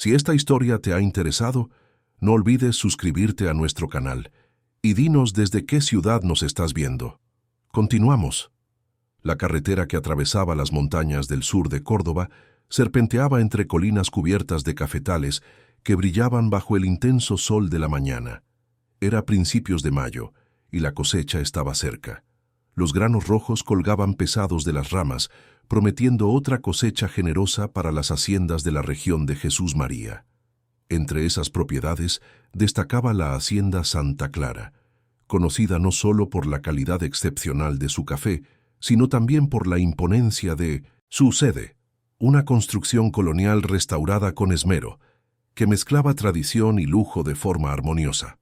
Si esta historia te ha interesado, no olvides suscribirte a nuestro canal y dinos desde qué ciudad nos estás viendo. Continuamos. La carretera que atravesaba las montañas del sur de Córdoba serpenteaba entre colinas cubiertas de cafetales que brillaban bajo el intenso sol de la mañana. Era principios de mayo y la cosecha estaba cerca. Los granos rojos colgaban pesados de las ramas, prometiendo otra cosecha generosa para las haciendas de la región de Jesús María. Entre esas propiedades destacaba la hacienda Santa Clara, conocida no solo por la calidad excepcional de su café, sino también por la imponencia de su sede, una construcción colonial restaurada con esmero, que mezclaba tradición y lujo de forma armoniosa.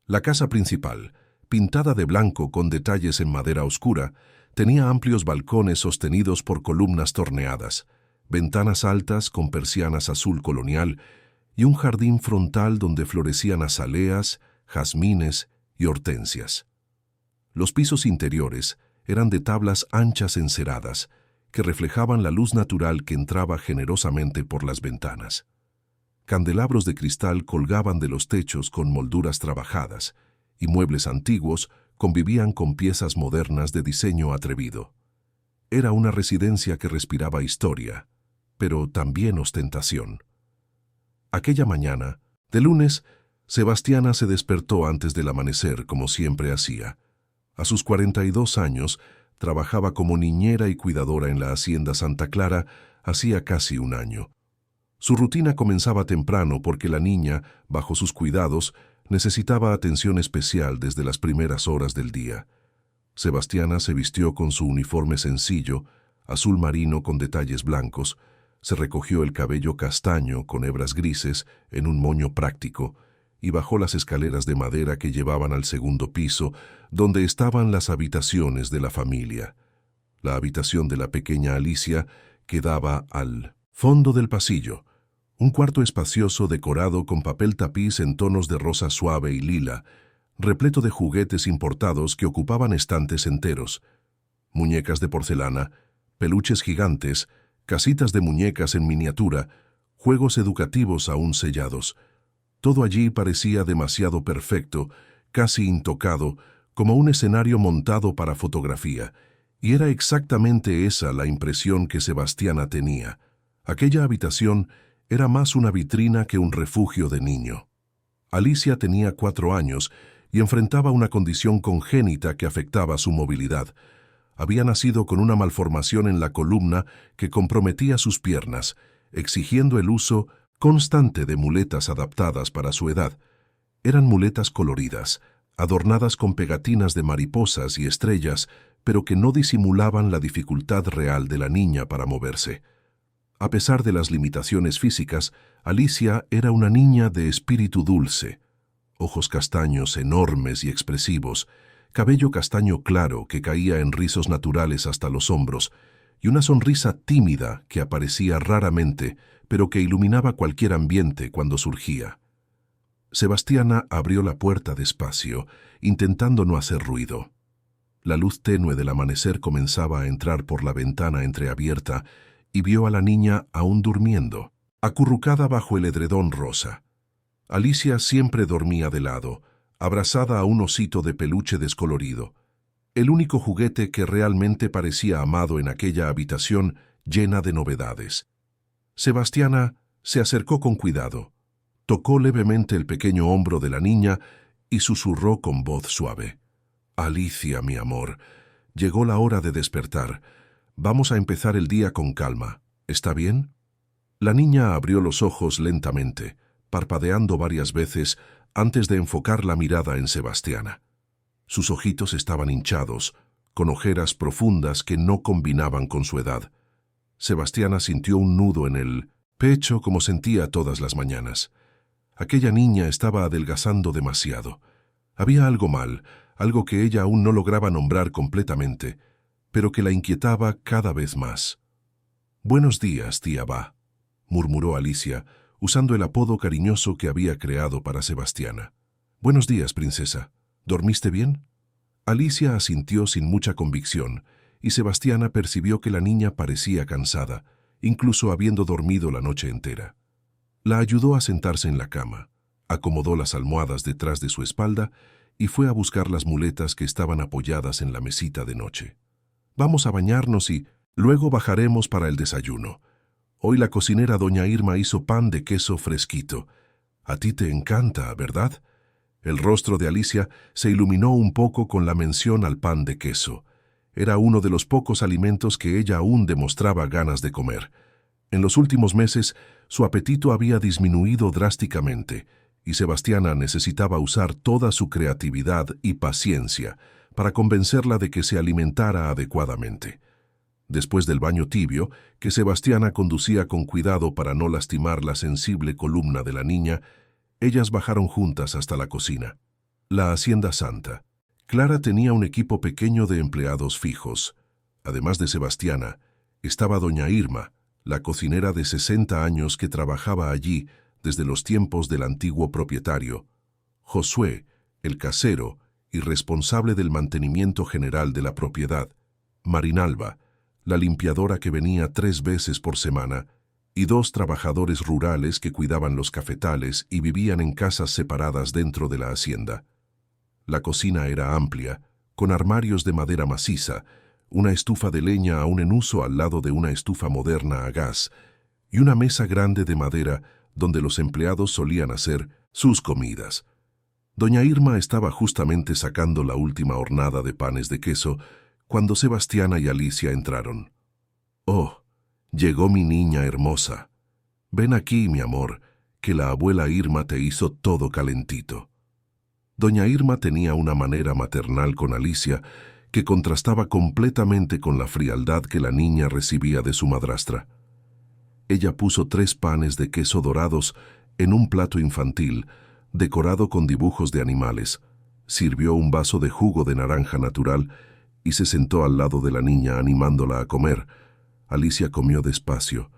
La casa principal, pintada de blanco con detalles en madera oscura, tenía amplios balcones sostenidos por columnas torneadas, ventanas altas con persianas azul colonial y un jardín frontal donde florecían azaleas, jazmines y hortensias. Los pisos interiores eran de tablas anchas enceradas, que reflejaban la luz natural que entraba generosamente por las ventanas. Candelabros de cristal colgaban de los techos con molduras trabajadas, y muebles antiguos convivían con piezas modernas de diseño atrevido. Era una residencia que respiraba historia, pero también ostentación. Aquella mañana, de lunes, Sebastiana se despertó antes del amanecer, como siempre hacía. A sus 42 años, trabajaba como niñera y cuidadora en la hacienda Santa Clara hacía casi un año. Su rutina comenzaba temprano porque la niña, bajo sus cuidados, necesitaba atención especial desde las primeras horas del día. Sebastiana se vistió con su uniforme sencillo, azul marino con detalles blancos, se recogió el cabello castaño con hebras grises en un moño práctico y bajó las escaleras de madera que llevaban al segundo piso, donde estaban las habitaciones de la familia. La habitación de la pequeña Alicia quedaba al fondo del pasillo, un cuarto espacioso decorado con papel tapiz en tonos de rosa suave y lila, repleto de juguetes importados que ocupaban estantes enteros, muñecas de porcelana, peluches gigantes, casitas de muñecas en miniatura, juegos educativos aún sellados. Todo allí parecía demasiado perfecto, casi intocado, como un escenario montado para fotografía, y era exactamente esa la impresión que Sebastiana tenía. Aquella habitación era más una vitrina que un refugio de niño. Alicia tenía 4 años y enfrentaba una condición congénita que afectaba su movilidad. Había nacido con una malformación en la columna que comprometía sus piernas, exigiendo el uso constante de muletas adaptadas para su edad. Eran muletas coloridas, adornadas con pegatinas de mariposas y estrellas, pero que no disimulaban la dificultad real de la niña para moverse. A pesar de las limitaciones físicas, Alicia era una niña de espíritu dulce. Ojos castaños enormes y expresivos, cabello castaño claro que caía en rizos naturales hasta los hombros, y una sonrisa tímida que aparecía raramente, pero que iluminaba cualquier ambiente cuando surgía. Sebastiana abrió la puerta despacio, intentando no hacer ruido. La luz tenue del amanecer comenzaba a entrar por la ventana entreabierta y vio a la niña aún durmiendo, acurrucada bajo el edredón rosa. Alicia siempre dormía de lado, abrazada a un osito de peluche descolorido, el único juguete que realmente parecía amado en aquella habitación llena de novedades. Sebastiana se acercó con cuidado, tocó levemente el pequeño hombro de la niña y susurró con voz suave: «Alicia, mi amor, llegó la hora de despertar. Vamos a empezar el día con calma. ¿Está bien?» La niña abrió los ojos lentamente, parpadeando varias veces antes de enfocar la mirada en Sebastiana. Sus ojitos estaban hinchados, con ojeras profundas que no combinaban con su edad. Sebastiana sintió un nudo en el pecho como sentía todas las mañanas. Aquella niña estaba adelgazando demasiado. Había algo mal, algo que ella aún no lograba nombrar completamente, pero que la inquietaba cada vez más. «Buenos días, tía Va», murmuró Alicia, usando el apodo cariñoso que había creado para Sebastiana. «Buenos días, princesa. ¿Dormiste bien?» Alicia asintió sin mucha convicción, y Sebastiana percibió que la niña parecía cansada, incluso habiendo dormido la noche entera. La ayudó a sentarse en la cama, acomodó las almohadas detrás de su espalda y fue a buscar las muletas que estaban apoyadas en la mesita de noche. Vamos a bañarnos y luego bajaremos para el desayuno. Hoy la cocinera doña Irma hizo pan de queso fresquito. A ti te encanta, ¿verdad? El rostro de Alicia se iluminó un poco con la mención al pan de queso. Era uno de los pocos alimentos que ella aún demostraba ganas de comer. En los últimos meses, su apetito había disminuido drásticamente, y Sebastiana necesitaba usar toda su creatividad y paciencia para convencerla de que se alimentara adecuadamente. Después del baño tibio, que Sebastiana conducía con cuidado para no lastimar la sensible columna de la niña, ellas bajaron juntas hasta la cocina. La Hacienda Santa. Clara tenía un equipo pequeño de empleados fijos. Además de Sebastiana, estaba doña Irma, la cocinera de 60 años que trabajaba allí desde los tiempos del antiguo propietario, Josué, el casero y responsable del mantenimiento general de la propiedad, Marinalba, la limpiadora que venía 3 veces por semana, y 2 trabajadores rurales que cuidaban los cafetales y vivían en casas separadas dentro de la hacienda. La cocina era amplia, con armarios de madera maciza, una estufa de leña aún en uso al lado de una estufa moderna a gas, y una mesa grande de madera donde los empleados solían hacer sus comidas. Doña Irma estaba justamente sacando la última hornada de panes de queso cuando Sebastiana y Alicia entraron. «Oh, llegó mi niña hermosa. Ven aquí, mi amor, que la abuela Irma te hizo todo calentito». Doña Irma tenía una manera maternal con Alicia que contrastaba completamente con la frialdad que la niña recibía de su madrastra. Ella puso 3 panes de queso dorados en un plato infantil, decorado con dibujos de animales, sirvió un vaso de jugo de naranja natural y se sentó al lado de la niña animándola a comer. Alicia comió despacio,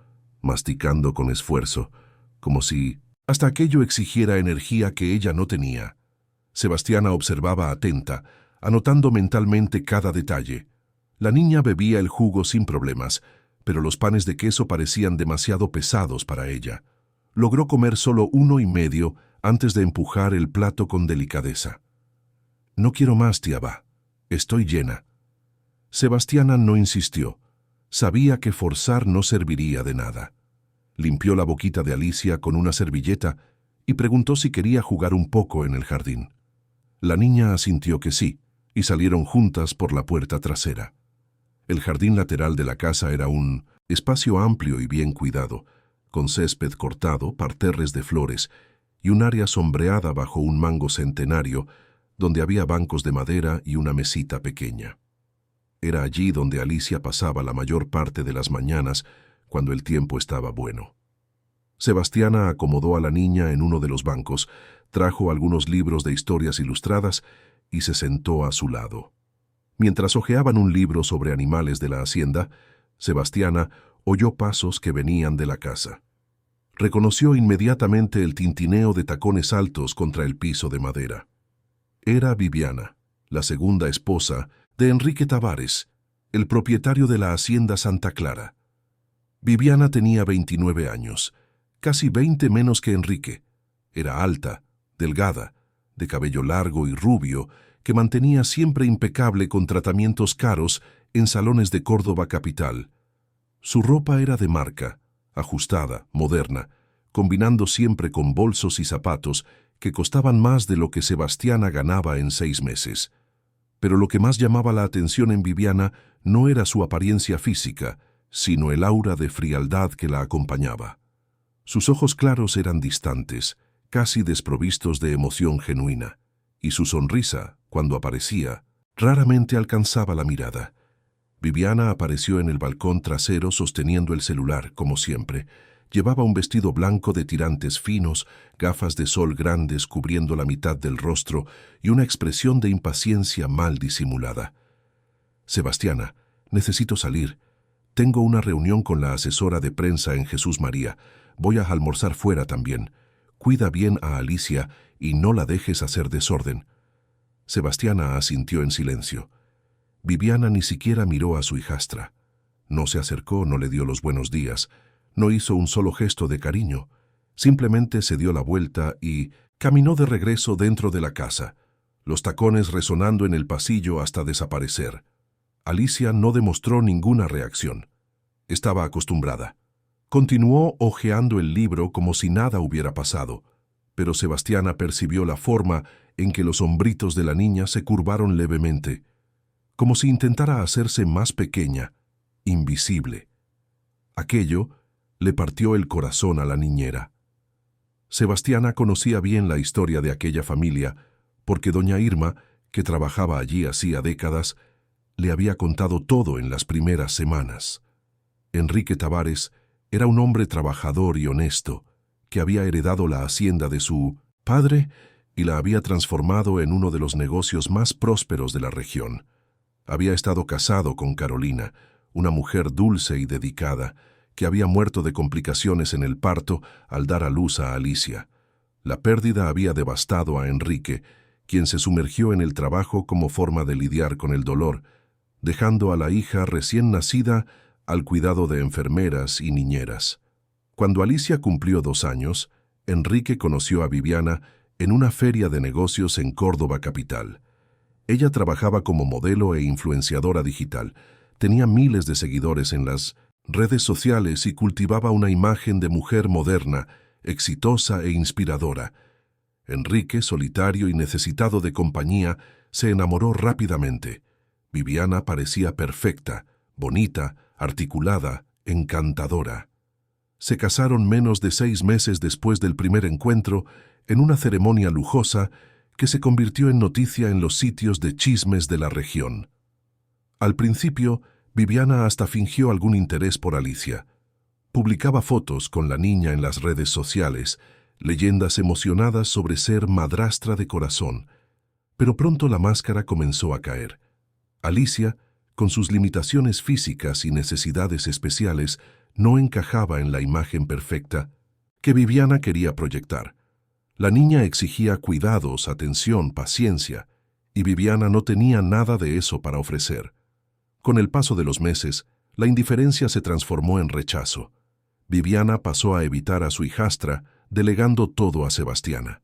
masticando con esfuerzo, como si hasta aquello exigiera energía que ella no tenía. Sebastiana observaba atenta, anotando mentalmente cada detalle. La niña bebía el jugo sin problemas, pero los panes de queso parecían demasiado pesados para ella. Logró comer solo 1 y medio antes de empujar el plato con delicadeza. «No quiero más, tía Va. Estoy llena». Sebastiana no insistió. Sabía que forzar no serviría de nada. Limpió la boquita de Alicia con una servilleta y preguntó si quería jugar un poco en el jardín. La niña asintió que sí, y salieron juntas por la puerta trasera. El jardín lateral de la casa era un espacio amplio y bien cuidado, con césped cortado, parterres de flores y un área sombreada bajo un mango centenario, donde había bancos de madera y una mesita pequeña. Era allí donde Alicia pasaba la mayor parte de las mañanas cuando el tiempo estaba bueno. Sebastiana acomodó a la niña en uno de los bancos, trajo algunos libros de historias ilustradas y se sentó a su lado. Mientras hojeaban un libro sobre animales de la hacienda, Sebastiana oyó pasos que venían de la casa. Reconoció inmediatamente el tintineo de tacones altos contra el piso de madera. Era Viviana, la segunda esposa de Enrique Tavares, el propietario de la hacienda Santa Clara. Viviana tenía 29 años, casi 20 menos que Enrique. Era alta, delgada, de cabello largo y rubio, que mantenía siempre impecable con tratamientos caros en salones de Córdoba capital. Su ropa era de marca, ajustada, moderna, combinando siempre con bolsos y zapatos que costaban más de lo que Sebastiana ganaba en 6 meses. Pero lo que más llamaba la atención en Viviana no era su apariencia física, sino el aura de frialdad que la acompañaba. Sus ojos claros eran distantes, casi desprovistos de emoción genuina, y su sonrisa, cuando aparecía, raramente alcanzaba la mirada. Viviana apareció en el balcón trasero sosteniendo el celular, como siempre. Llevaba un vestido blanco de tirantes finos, gafas de sol grandes cubriendo la mitad del rostro y una expresión de impaciencia mal disimulada. «Sebastiana, necesito salir. Tengo una reunión con la asesora de prensa en Jesús María. Voy a almorzar fuera también. Cuida bien a Alicia y no la dejes hacer desorden». Sebastiana asintió en silencio. Viviana ni siquiera miró a su hijastra. No se acercó, no le dio los buenos días, no hizo un solo gesto de cariño. Simplemente se dio la vuelta y caminó de regreso dentro de la casa, los tacones resonando en el pasillo hasta desaparecer. Alicia no demostró ninguna reacción. Estaba acostumbrada. Continuó hojeando el libro como si nada hubiera pasado, pero Sebastiana percibió la forma en que los hombritos de la niña se curvaron levemente, como si intentara hacerse más pequeña, invisible. Aquello le partió el corazón a la niñera. Sebastiana conocía bien la historia de aquella familia, porque doña Irma, que trabajaba allí hacía décadas, le había contado todo en las primeras semanas. Enrique Tavares era un hombre trabajador y honesto, que había heredado la hacienda de su padre y la había transformado en uno de los negocios más prósperos de la región. Había estado casado con Carolina, una mujer dulce y dedicada, que había muerto de complicaciones en el parto al dar a luz a Alicia. La pérdida había devastado a Enrique, quien se sumergió en el trabajo como forma de lidiar con el dolor, dejando a la hija recién nacida al cuidado de enfermeras y niñeras. Cuando Alicia cumplió 2 años, Enrique conoció a Viviana en una feria de negocios en Córdoba capital. Ella trabajaba como modelo e influenciadora digital, tenía miles de seguidores en las redes sociales y cultivaba una imagen de mujer moderna, exitosa e inspiradora. Enrique, solitario y necesitado de compañía, se enamoró rápidamente. Viviana parecía perfecta, bonita, articulada, encantadora. Se casaron menos de 6 meses después del primer encuentro, en una ceremonia lujosa que se convirtió en noticia en los sitios de chismes de la región. Al principio, Viviana hasta fingió algún interés por Alicia. Publicaba fotos con la niña en las redes sociales, leyendas emocionadas sobre ser madrastra de corazón. Pero pronto la máscara comenzó a caer. Alicia, con sus limitaciones físicas y necesidades especiales, no encajaba en la imagen perfecta que Viviana quería proyectar. La niña exigía cuidados, atención, paciencia, y Viviana no tenía nada de eso para ofrecer. Con el paso de los meses, la indiferencia se transformó en rechazo. Viviana pasó a evitar a su hijastra, delegando todo a Sebastiana.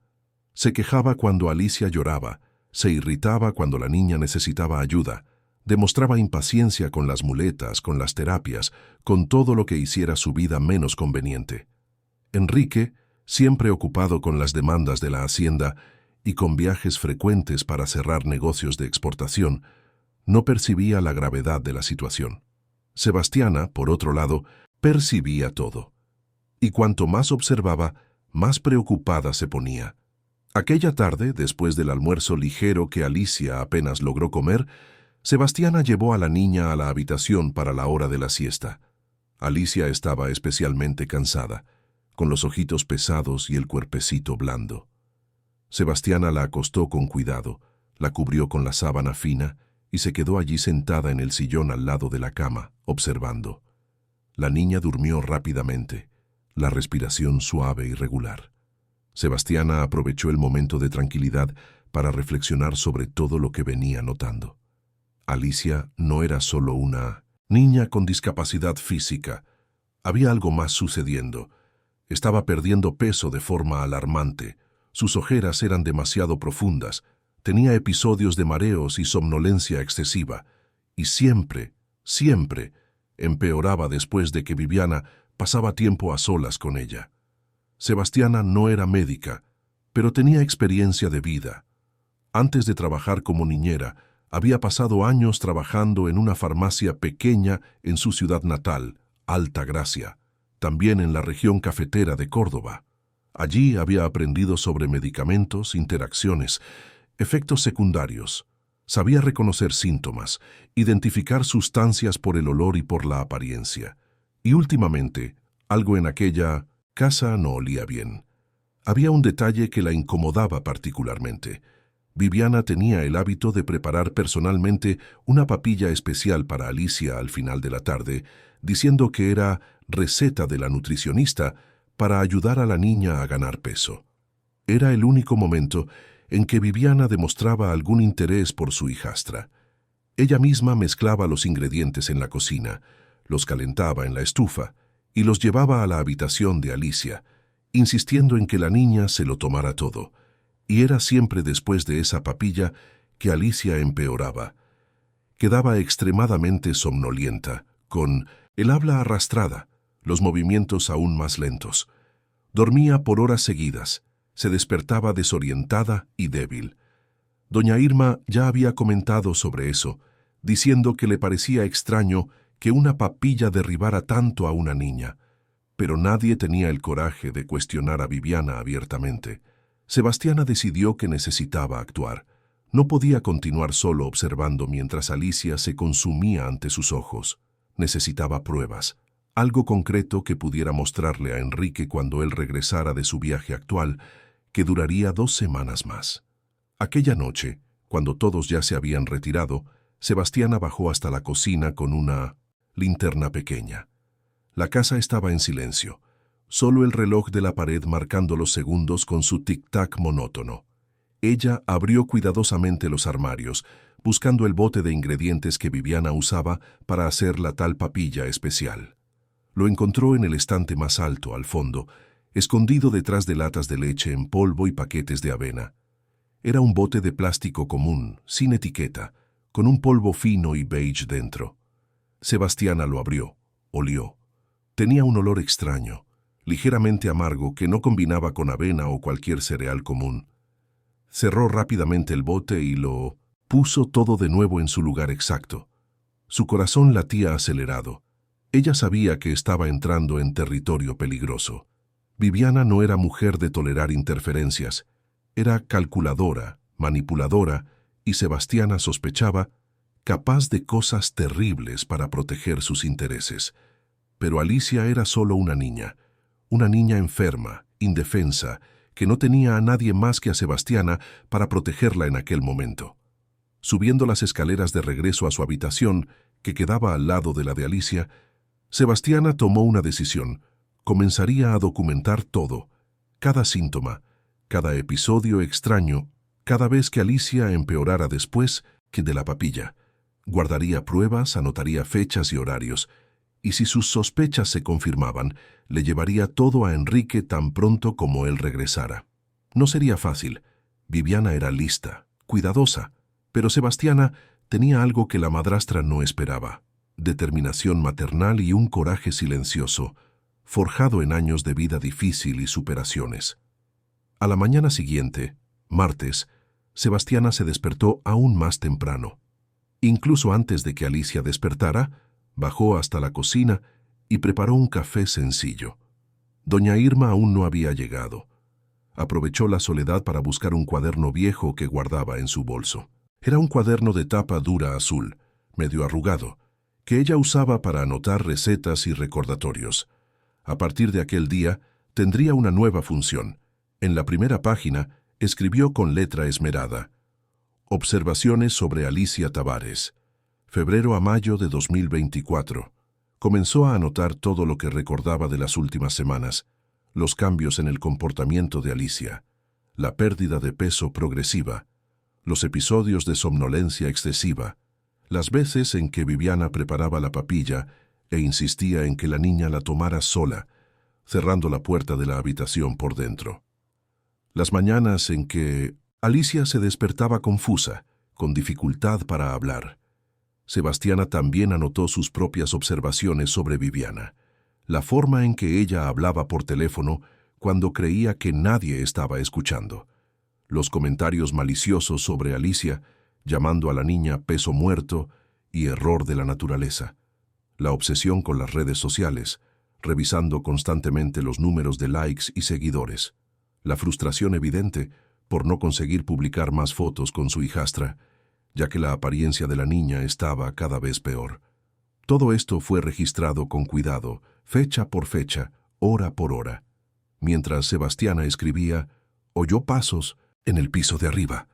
Se quejaba cuando Alicia lloraba, se irritaba cuando la niña necesitaba ayuda, demostraba impaciencia con las muletas, con las terapias, con todo lo que hiciera su vida menos conveniente. Enrique, siempre ocupado con las demandas de la hacienda y con viajes frecuentes para cerrar negocios de exportación, no percibía la gravedad de la situación. Sebastiana, por otro lado, percibía todo. Y cuanto más observaba, más preocupada se ponía. Aquella tarde, después del almuerzo ligero que Alicia apenas logró comer, Sebastiana llevó a la niña a la habitación para la hora de la siesta. Alicia estaba especialmente cansada, con los ojitos pesados y el cuerpecito blando. Sebastiana la acostó con cuidado, la cubrió con la sábana fina y se quedó allí sentada en el sillón al lado de la cama, observando. La niña durmió rápidamente, la respiración suave y regular. Sebastiana aprovechó el momento de tranquilidad para reflexionar sobre todo lo que venía notando. Alicia no era solo una niña con discapacidad física. Había algo más sucediendo. Estaba perdiendo peso de forma alarmante. Sus ojeras eran demasiado profundas. Tenía episodios de mareos y somnolencia excesiva. Y siempre empeoraba después de que Viviana pasaba tiempo a solas con ella. Sebastiana no era médica, pero tenía experiencia de vida. Antes de trabajar como niñera, había pasado años trabajando en una farmacia pequeña en su ciudad natal, Alta Gracia, también en la región cafetera de Córdoba. Allí había aprendido sobre medicamentos, interacciones, efectos secundarios. Sabía reconocer síntomas, identificar sustancias por el olor y por la apariencia. Y últimamente, algo en aquella casa no olía bien. Había un detalle que la incomodaba particularmente. Viviana tenía el hábito de preparar personalmente una papilla especial para Alicia al final de la tarde, diciendo que era receta de la nutricionista para ayudar a la niña a ganar peso. Era el único momento en que Viviana demostraba algún interés por su hijastra. Ella misma mezclaba los ingredientes en la cocina, los calentaba en la estufa y los llevaba a la habitación de Alicia, insistiendo en que la niña se lo tomara todo, y era siempre después de esa papilla que Alicia empeoraba. Quedaba extremadamente somnolienta, con el habla arrastrada, los movimientos aún más lentos. Dormía por horas seguidas, se despertaba desorientada y débil. Doña Irma ya había comentado sobre eso, diciendo que le parecía extraño que una papilla derribara tanto a una niña, pero nadie tenía el coraje de cuestionar a Viviana abiertamente. Sebastiana decidió que necesitaba actuar. No podía continuar solo observando mientras Alicia se consumía ante sus ojos. Necesitaba pruebas, algo concreto que pudiera mostrarle a Enrique cuando él regresara de su viaje actual, que duraría 2 semanas más. Aquella noche, cuando todos ya se habían retirado, Sebastiana bajó hasta la cocina con una linterna pequeña. La casa estaba en silencio, solo el reloj de la pared marcando los segundos con su tic-tac monótono. Ella abrió cuidadosamente los armarios, buscando el bote de ingredientes que Viviana usaba para hacer la tal papilla especial. Lo encontró en el estante más alto, al fondo, escondido detrás de latas de leche en polvo y paquetes de avena. Era un bote de plástico común, sin etiqueta, con un polvo fino y beige dentro. Sebastiana lo abrió, olió. Tenía un olor extraño, ligeramente amargo que no combinaba con avena o cualquier cereal común. Cerró rápidamente el bote y lo puso todo de nuevo en su lugar exacto. Su corazón latía acelerado. Ella sabía que estaba entrando en territorio peligroso. Viviana no era mujer de tolerar interferencias. Era calculadora, manipuladora y Sebastiana sospechaba capaz de cosas terribles para proteger sus intereses. Pero Alicia era solo una niña enferma, indefensa, que no tenía a nadie más que a Sebastiana para protegerla en aquel momento. Subiendo las escaleras de regreso a su habitación, que quedaba al lado de la de Alicia, Sebastiana tomó una decisión. Comenzaría a documentar todo, cada síntoma, cada episodio extraño, cada vez que Alicia empeorara después que de la papilla. Guardaría pruebas, anotaría fechas y horarios, y si sus sospechas se confirmaban, le llevaría todo a Enrique tan pronto como él regresara. No sería fácil. Viviana era lista, cuidadosa, pero Sebastiana tenía algo que la madrastra no esperaba: determinación maternal y un coraje silencioso, forjado en años de vida difícil y superaciones. A la mañana siguiente, martes, Sebastiana se despertó aún más temprano. Incluso antes de que Alicia despertara, bajó hasta la cocina y preparó un café sencillo. Doña Irma aún no había llegado. Aprovechó la soledad para buscar un cuaderno viejo que guardaba en su bolso. Era un cuaderno de tapa dura azul, medio arrugado, que ella usaba para anotar recetas y recordatorios. A partir de aquel día, tendría una nueva función. En la primera página, escribió con letra esmerada: Observaciones sobre Alicia Tavares. Febrero a mayo de 2024. Comenzó a anotar todo lo que recordaba de las últimas semanas: los cambios en el comportamiento de Alicia, la pérdida de peso progresiva, los episodios de somnolencia excesiva, las veces en que Viviana preparaba la papilla e insistía en que la niña la tomara sola, cerrando la puerta de la habitación por dentro. Las mañanas en que Alicia se despertaba confusa, con dificultad para hablar. Sebastiana también anotó sus propias observaciones sobre Viviana, la forma en que ella hablaba por teléfono cuando creía que nadie estaba escuchando, los comentarios maliciosos sobre Alicia, llamando a la niña peso muerto y error de la naturaleza, la obsesión con las redes sociales, revisando constantemente los números de likes y seguidores, la frustración evidente por no conseguir publicar más fotos con su hijastra, ya que la apariencia de la niña estaba cada vez peor. Todo esto fue registrado con cuidado, fecha por fecha, hora por hora. Mientras Sebastiana escribía, oyó pasos en el piso de arriba.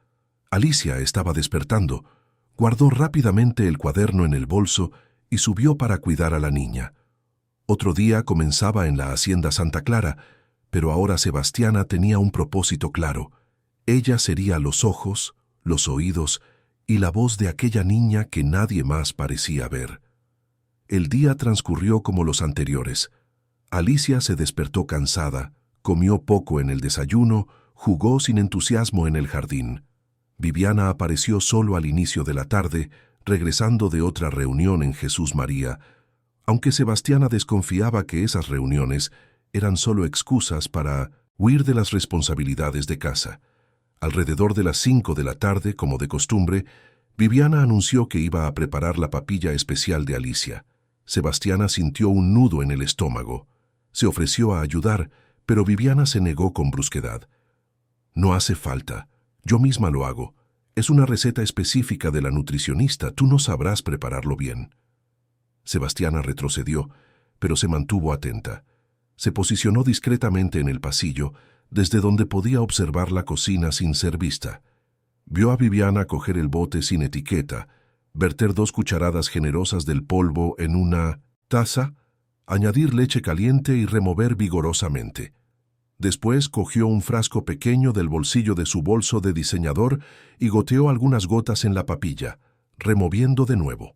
Alicia estaba despertando. Guardó rápidamente el cuaderno en el bolso y subió para cuidar a la niña. Otro día comenzaba en la hacienda Santa Clara, pero ahora Sebastiana tenía un propósito claro. Ella sería los ojos, los oídos y la voz de aquella niña que nadie más parecía ver. El día transcurrió como los anteriores. Alicia se despertó cansada, Comió poco en el desayuno, jugó sin entusiasmo en el jardín. Viviana apareció solo al inicio de la tarde, regresando de otra reunión en Jesús María, aunque Sebastiana desconfiaba que esas reuniones eran solo excusas para huir de las responsabilidades de casa. Alrededor de las 5 de la tarde, como de costumbre, Viviana anunció que iba a preparar la papilla especial de Alicia. Sebastiana sintió un nudo en el estómago. Se ofreció a ayudar, pero Viviana se negó con brusquedad. «No hace falta. Yo misma lo hago. Es una receta específica de la nutricionista. Tú no sabrás prepararlo bien». Sebastiana retrocedió, pero se mantuvo atenta. Se posicionó discretamente en el pasillo, desde donde podía observar la cocina sin ser vista. Vio a Viviana coger el bote sin etiqueta, verter 2 cucharadas generosas del polvo en una taza, añadir leche caliente y remover vigorosamente. Después cogió un frasco pequeño del bolsillo de su bolso de diseñador y goteó algunas gotas en la papilla, removiendo de nuevo.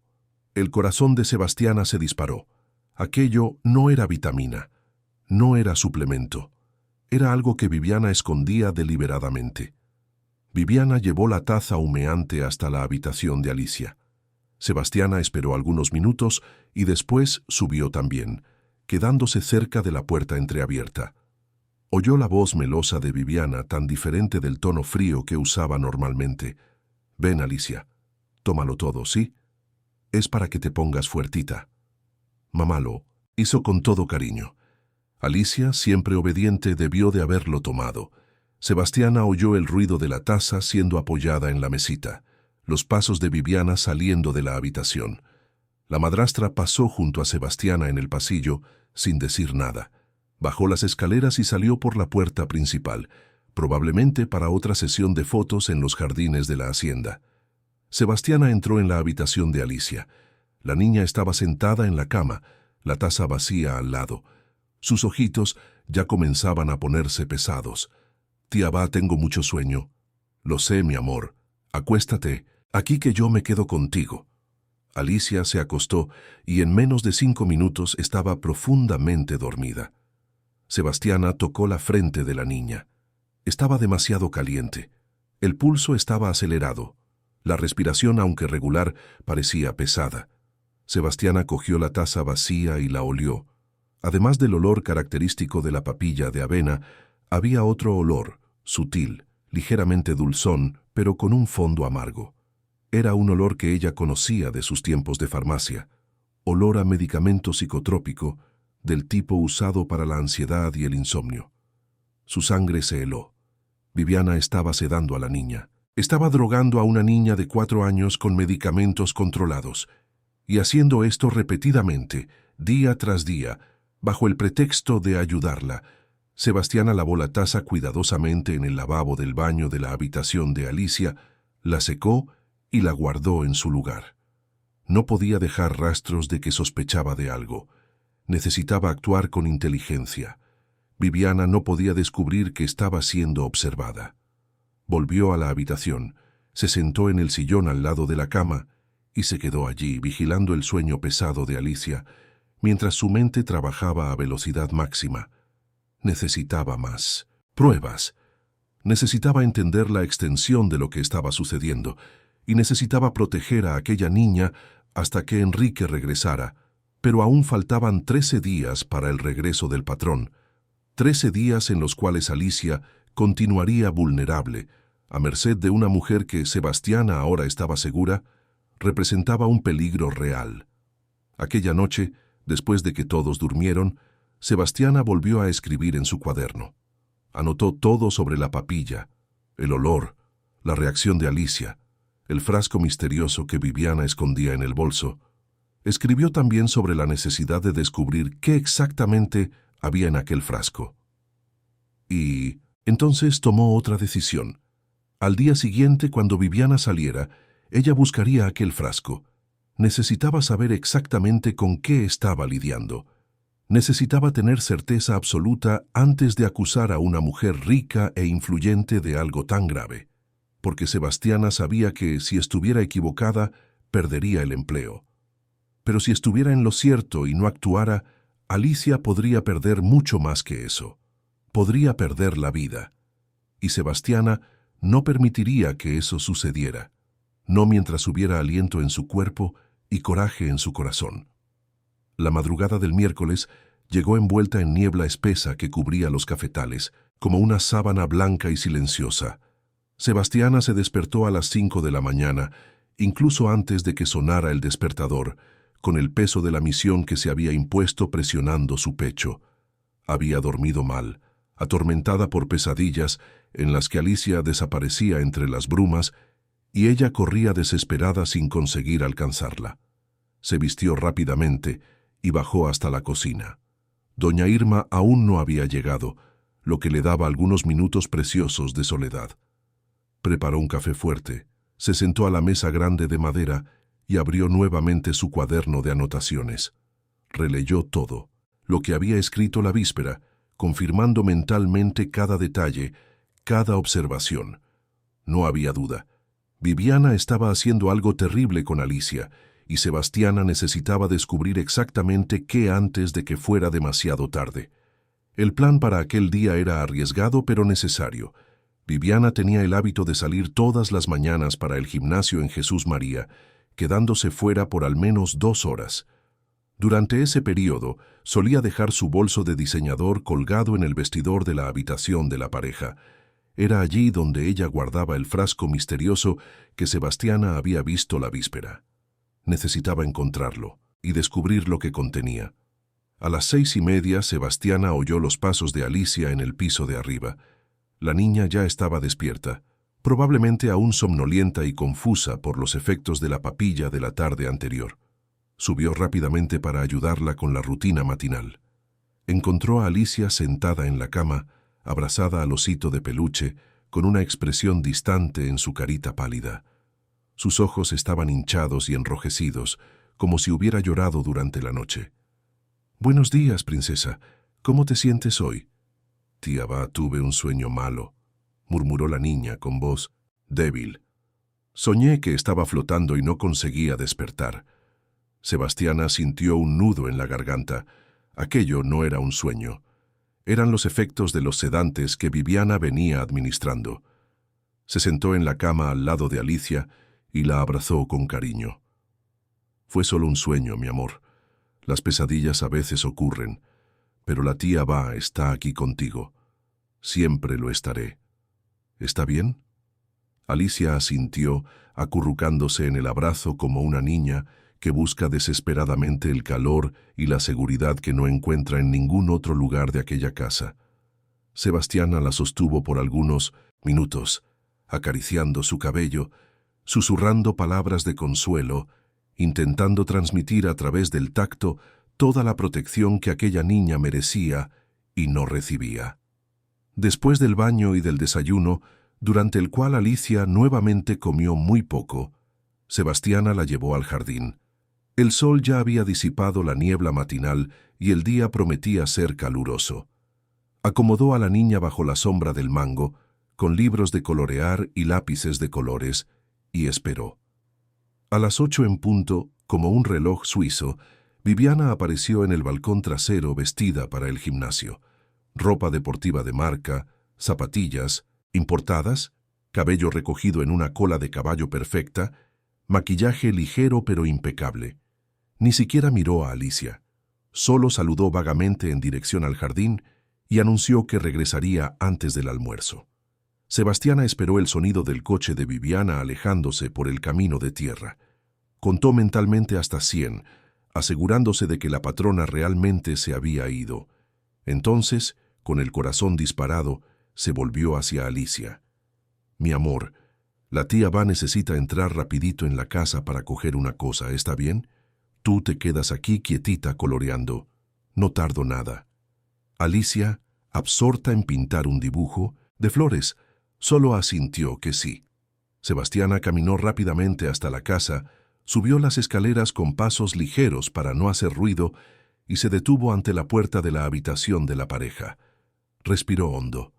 El corazón de Sebastiana se disparó. Aquello no era vitamina, no era suplemento. Era algo que Viviana escondía deliberadamente. Viviana llevó la taza humeante hasta la habitación de Alicia. Sebastiana esperó algunos minutos y después subió también, quedándose cerca de la puerta entreabierta. Oyó la voz melosa de Viviana, tan diferente del tono frío que usaba normalmente. «Ven, Alicia. Tómalo todo, ¿sí? Es para que te pongas fuertita». Mamá lo hizo con todo cariño. Alicia, siempre obediente, debió de haberlo tomado. Sebastiana oyó el ruido de la taza siendo apoyada en la mesita, los pasos de Viviana saliendo de la habitación. La madrastra pasó junto a Sebastiana en el pasillo, sin decir nada. Bajó las escaleras y salió por la puerta principal, probablemente para otra sesión de fotos en los jardines de la hacienda. Sebastiana entró en la habitación de Alicia. La niña estaba sentada en la cama, la taza vacía al lado. Sus ojitos ya comenzaban a ponerse pesados. «Tía Va, tengo mucho sueño». «Lo sé, mi amor. Acuéstate, aquí que yo me quedo contigo». Alicia se acostó y en menos de 5 minutos estaba profundamente dormida. Sebastiana tocó la frente de la niña. Estaba demasiado caliente. El pulso estaba acelerado. La respiración, aunque regular, parecía pesada. Sebastiana cogió la taza vacía y la olió. Además del olor característico de la papilla de avena, había otro olor, sutil, ligeramente dulzón, pero con un fondo amargo. Era un olor que ella conocía de sus tiempos de farmacia, olor a medicamento psicotrópico, del tipo usado para la ansiedad y el insomnio. Su sangre se heló. Viviana estaba sedando a la niña. Estaba drogando a una niña de 4 años con medicamentos controlados, y haciendo esto repetidamente, día tras día, bajo el pretexto de ayudarla. Sebastiana lavó la taza cuidadosamente en el lavabo del baño de la habitación de Alicia, la secó y la guardó en su lugar. No podía dejar rastros de que sospechaba de algo. Necesitaba actuar con inteligencia. Viviana no podía descubrir que estaba siendo observada. Volvió a la habitación, se sentó en el sillón al lado de la cama y se quedó allí vigilando el sueño pesado de Alicia, mientras su mente trabajaba a velocidad máxima. Necesitaba más pruebas. Necesitaba entender la extensión de lo que estaba sucediendo y necesitaba proteger a aquella niña hasta que Enrique regresara, pero aún faltaban 13 días para el regreso del patrón, 13 días en los cuales Alicia continuaría vulnerable, a merced de una mujer que Sebastiana ahora estaba segura, representaba un peligro real. Aquella noche, después de que todos durmieron, Sebastiana volvió a escribir en su cuaderno. Anotó todo sobre la papilla, el olor, la reacción de Alicia, el frasco misterioso que Viviana escondía en el bolso. Escribió también sobre la necesidad de descubrir qué exactamente había en aquel frasco. Y entonces tomó otra decisión. Al día siguiente, cuando Viviana saliera, ella buscaría aquel frasco. Necesitaba saber exactamente con qué estaba lidiando. Necesitaba tener certeza absoluta antes de acusar a una mujer rica e influyente de algo tan grave, porque Sebastiana sabía que si estuviera equivocada, perdería el empleo. Pero si estuviera en lo cierto y no actuara, Alicia podría perder mucho más que eso. podría perder la vida. Y Sebastiana no permitiría que eso sucediera, no mientras hubiera aliento en su cuerpo y coraje en su corazón. La madrugada del miércoles llegó envuelta en niebla espesa que cubría los cafetales, como una sábana blanca y silenciosa. Sebastiana se despertó a las 5 de la mañana, incluso antes de que sonara el despertador, con el peso de la misión que se había impuesto presionando su pecho. Había dormido mal, atormentada por pesadillas en las que Alicia desaparecía entre las brumas y ella corría desesperada sin conseguir alcanzarla. Se vistió rápidamente y bajó hasta la cocina. Doña Irma aún no había llegado, lo que le daba algunos minutos preciosos de soledad. Preparó un café fuerte, se sentó a la mesa grande de madera y abrió nuevamente su cuaderno de anotaciones. Releyó todo, lo que había escrito la víspera, confirmando mentalmente cada detalle, cada observación. No había duda. Viviana estaba haciendo algo terrible con Alicia, y Sebastiana necesitaba descubrir exactamente qué antes de que fuera demasiado tarde. El plan para aquel día era arriesgado pero necesario. Viviana tenía el hábito de salir todas las mañanas para el gimnasio en Jesús María, quedándose fuera por al menos 2 horas. Durante ese período, solía dejar su bolso de diseñador colgado en el vestidor de la habitación de la pareja. Era allí donde ella guardaba el frasco misterioso que Sebastiana había visto la víspera. Necesitaba encontrarlo y descubrir lo que contenía. A las 6:30, Sebastiana oyó los pasos de Alicia en el piso de arriba. La niña ya estaba despierta, probablemente aún somnolienta y confusa por los efectos de la papilla de la tarde anterior. Subió rápidamente para ayudarla con la rutina matinal. Encontró a Alicia sentada en la cama, abrazada al osito de peluche, con una expresión distante en su carita pálida. Sus ojos estaban hinchados y enrojecidos, como si hubiera llorado durante la noche. «Buenos días, princesa. ¿Cómo te sientes hoy?» «Tía Va, tuve un sueño malo», murmuró la niña con voz débil. «Soñé que estaba flotando y no conseguía despertar». Sebastiana sintió un nudo en la garganta. Aquello no era un sueño. Eran los efectos de los sedantes que Viviana venía administrando. Se sentó en la cama al lado de Alicia y la abrazó con cariño. «Fue solo un sueño, mi amor. Las pesadillas a veces ocurren, pero la tía Va está aquí contigo. Siempre lo estaré. ¿Está bien?» Alicia asintió, acurrucándose en el abrazo como una niña que busca desesperadamente el calor y la seguridad que no encuentra en ningún otro lugar de aquella casa. Sebastiana la sostuvo por algunos minutos, acariciando su cabello, susurrando palabras de consuelo, intentando transmitir a través del tacto toda la protección que aquella niña merecía y no recibía. Después del baño y del desayuno, durante el cual Alicia nuevamente comió muy poco, Sebastiana la llevó al jardín. El sol ya había disipado la niebla matinal y el día prometía ser caluroso. Acomodó a la niña bajo la sombra del mango, con libros de colorear y lápices de colores, y esperó. A las 8 en punto, como un reloj suizo, Viviana apareció en el balcón trasero vestida para el gimnasio. Ropa deportiva de marca, zapatillas, importadas, cabello recogido en una cola de caballo perfecta, maquillaje ligero pero impecable. Ni siquiera miró a Alicia. Solo saludó vagamente en dirección al jardín y anunció que regresaría antes del almuerzo. Sebastiana esperó el sonido del coche de Viviana alejándose por el camino de tierra. Contó mentalmente hasta 100, asegurándose de que la patrona realmente se había ido. Entonces, con el corazón disparado, se volvió hacia Alicia. «Mi amor, la tía Va necesita entrar rapidito en la casa para coger una cosa, ¿está bien? Tú te quedas aquí quietita coloreando. No tardo nada». Alicia, absorta en pintar un dibujo de flores, solo asintió que sí. Sebastiana caminó rápidamente hasta la casa, subió las escaleras con pasos ligeros para no hacer ruido y se detuvo ante la puerta de la habitación de la pareja. Respiró hondo.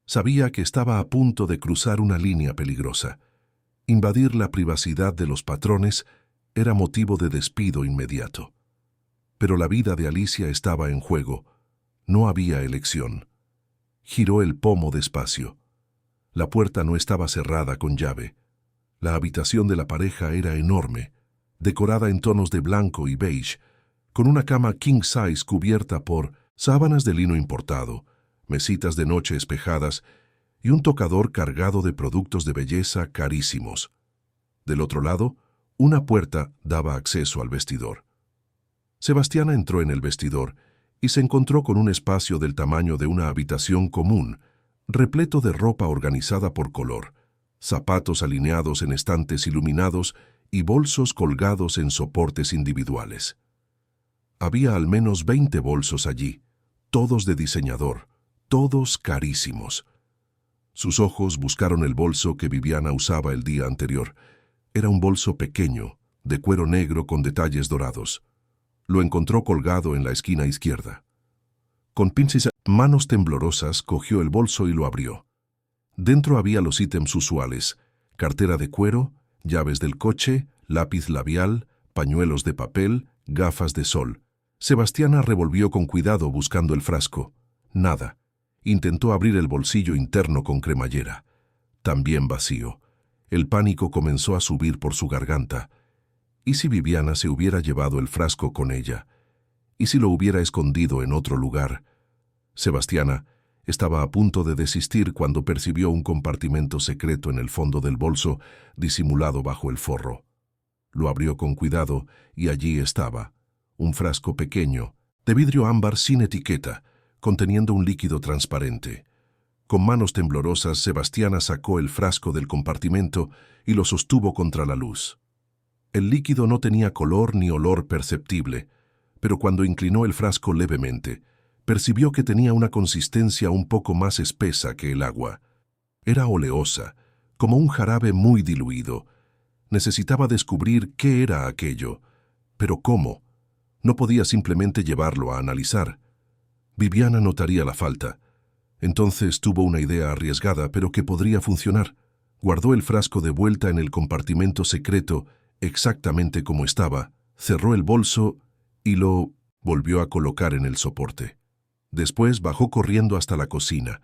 Sabía que estaba a punto de cruzar una línea peligrosa. Invadir la privacidad de los patrones era motivo de despido inmediato. Pero la vida de Alicia estaba en juego. No había elección. Giró el pomo despacio. La puerta no estaba cerrada con llave. La habitación de la pareja era enorme, decorada en tonos de blanco y beige, con una cama king size cubierta por sábanas de lino importado, mesitas de noche espejadas y un tocador cargado de productos de belleza carísimos. Del otro lado, una puerta daba acceso al vestidor. Sebastiana entró en el vestidor y se encontró con un espacio del tamaño de una habitación común, repleto de ropa organizada por color, zapatos alineados en estantes iluminados y bolsos colgados en soportes individuales. Había al menos 20 bolsos allí, todos de diseñador, todos carísimos. Sus ojos buscaron el bolso que Viviana usaba el día anterior. Era un bolso pequeño, de cuero negro con detalles dorados. Lo encontró colgado en la esquina izquierda. Con pinzas, manos temblorosas, cogió el bolso y lo abrió. Dentro había los ítems usuales: cartera de cuero, llaves del coche, lápiz labial, pañuelos de papel, gafas de sol. Sebastiana revolvió con cuidado buscando el frasco. Nada. Intentó abrir el bolsillo interno con cremallera. También vacío. El pánico comenzó a subir por su garganta. ¿Y si Viviana se hubiera llevado el frasco con ella? ¿Y si lo hubiera escondido en otro lugar? Sebastiana estaba a punto de desistir cuando percibió un compartimento secreto en el fondo del bolso, disimulado bajo el forro. Lo abrió con cuidado y allí estaba, un frasco pequeño, de vidrio ámbar sin etiqueta, conteniendo un líquido transparente. Con manos temblorosas, Sebastiana sacó el frasco del compartimento y lo sostuvo contra la luz. El líquido no tenía color ni olor perceptible, pero cuando inclinó el frasco levemente, percibió que tenía una consistencia un poco más espesa que el agua. Era oleosa, como un jarabe muy diluido. Necesitaba descubrir qué era aquello. ¿Pero cómo? No podía simplemente llevarlo a analizar. Viviana notaría la falta. Entonces tuvo una idea arriesgada, pero que podría funcionar. Guardó el frasco de vuelta en el compartimento secreto, exactamente como estaba, cerró el bolso y lo volvió a colocar en el soporte. Después bajó corriendo hasta la cocina.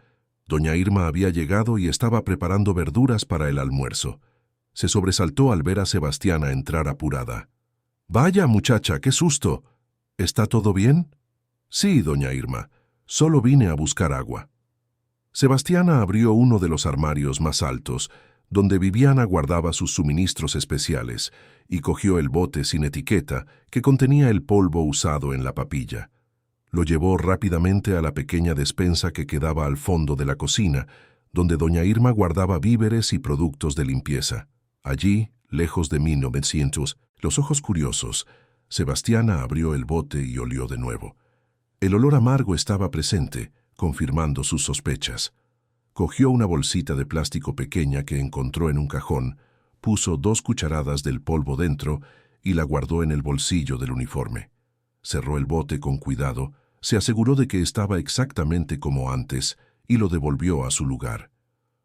Doña Irma había llegado y estaba preparando verduras para el almuerzo. Se sobresaltó al ver a Sebastiana entrar apurada. «Vaya, muchacha, qué susto. ¿Está todo bien?» «Sí, doña Irma. Solo vine a buscar agua». Sebastiana abrió uno de los armarios más altos, donde Viviana guardaba sus suministros especiales, y cogió el bote sin etiqueta que contenía el polvo usado en la papilla. Lo llevó rápidamente a la pequeña despensa que quedaba al fondo de la cocina, donde doña Irma guardaba víveres y productos de limpieza. Allí, lejos de 1900, los ojos curiosos, Sebastiana abrió el bote y olió de nuevo. El olor amargo estaba presente, confirmando sus sospechas. Cogió una bolsita de plástico pequeña que encontró en un cajón, puso 2 cucharadas del polvo dentro y la guardó en el bolsillo del uniforme. Cerró el bote con cuidado, se aseguró de que estaba exactamente como antes y lo devolvió a su lugar.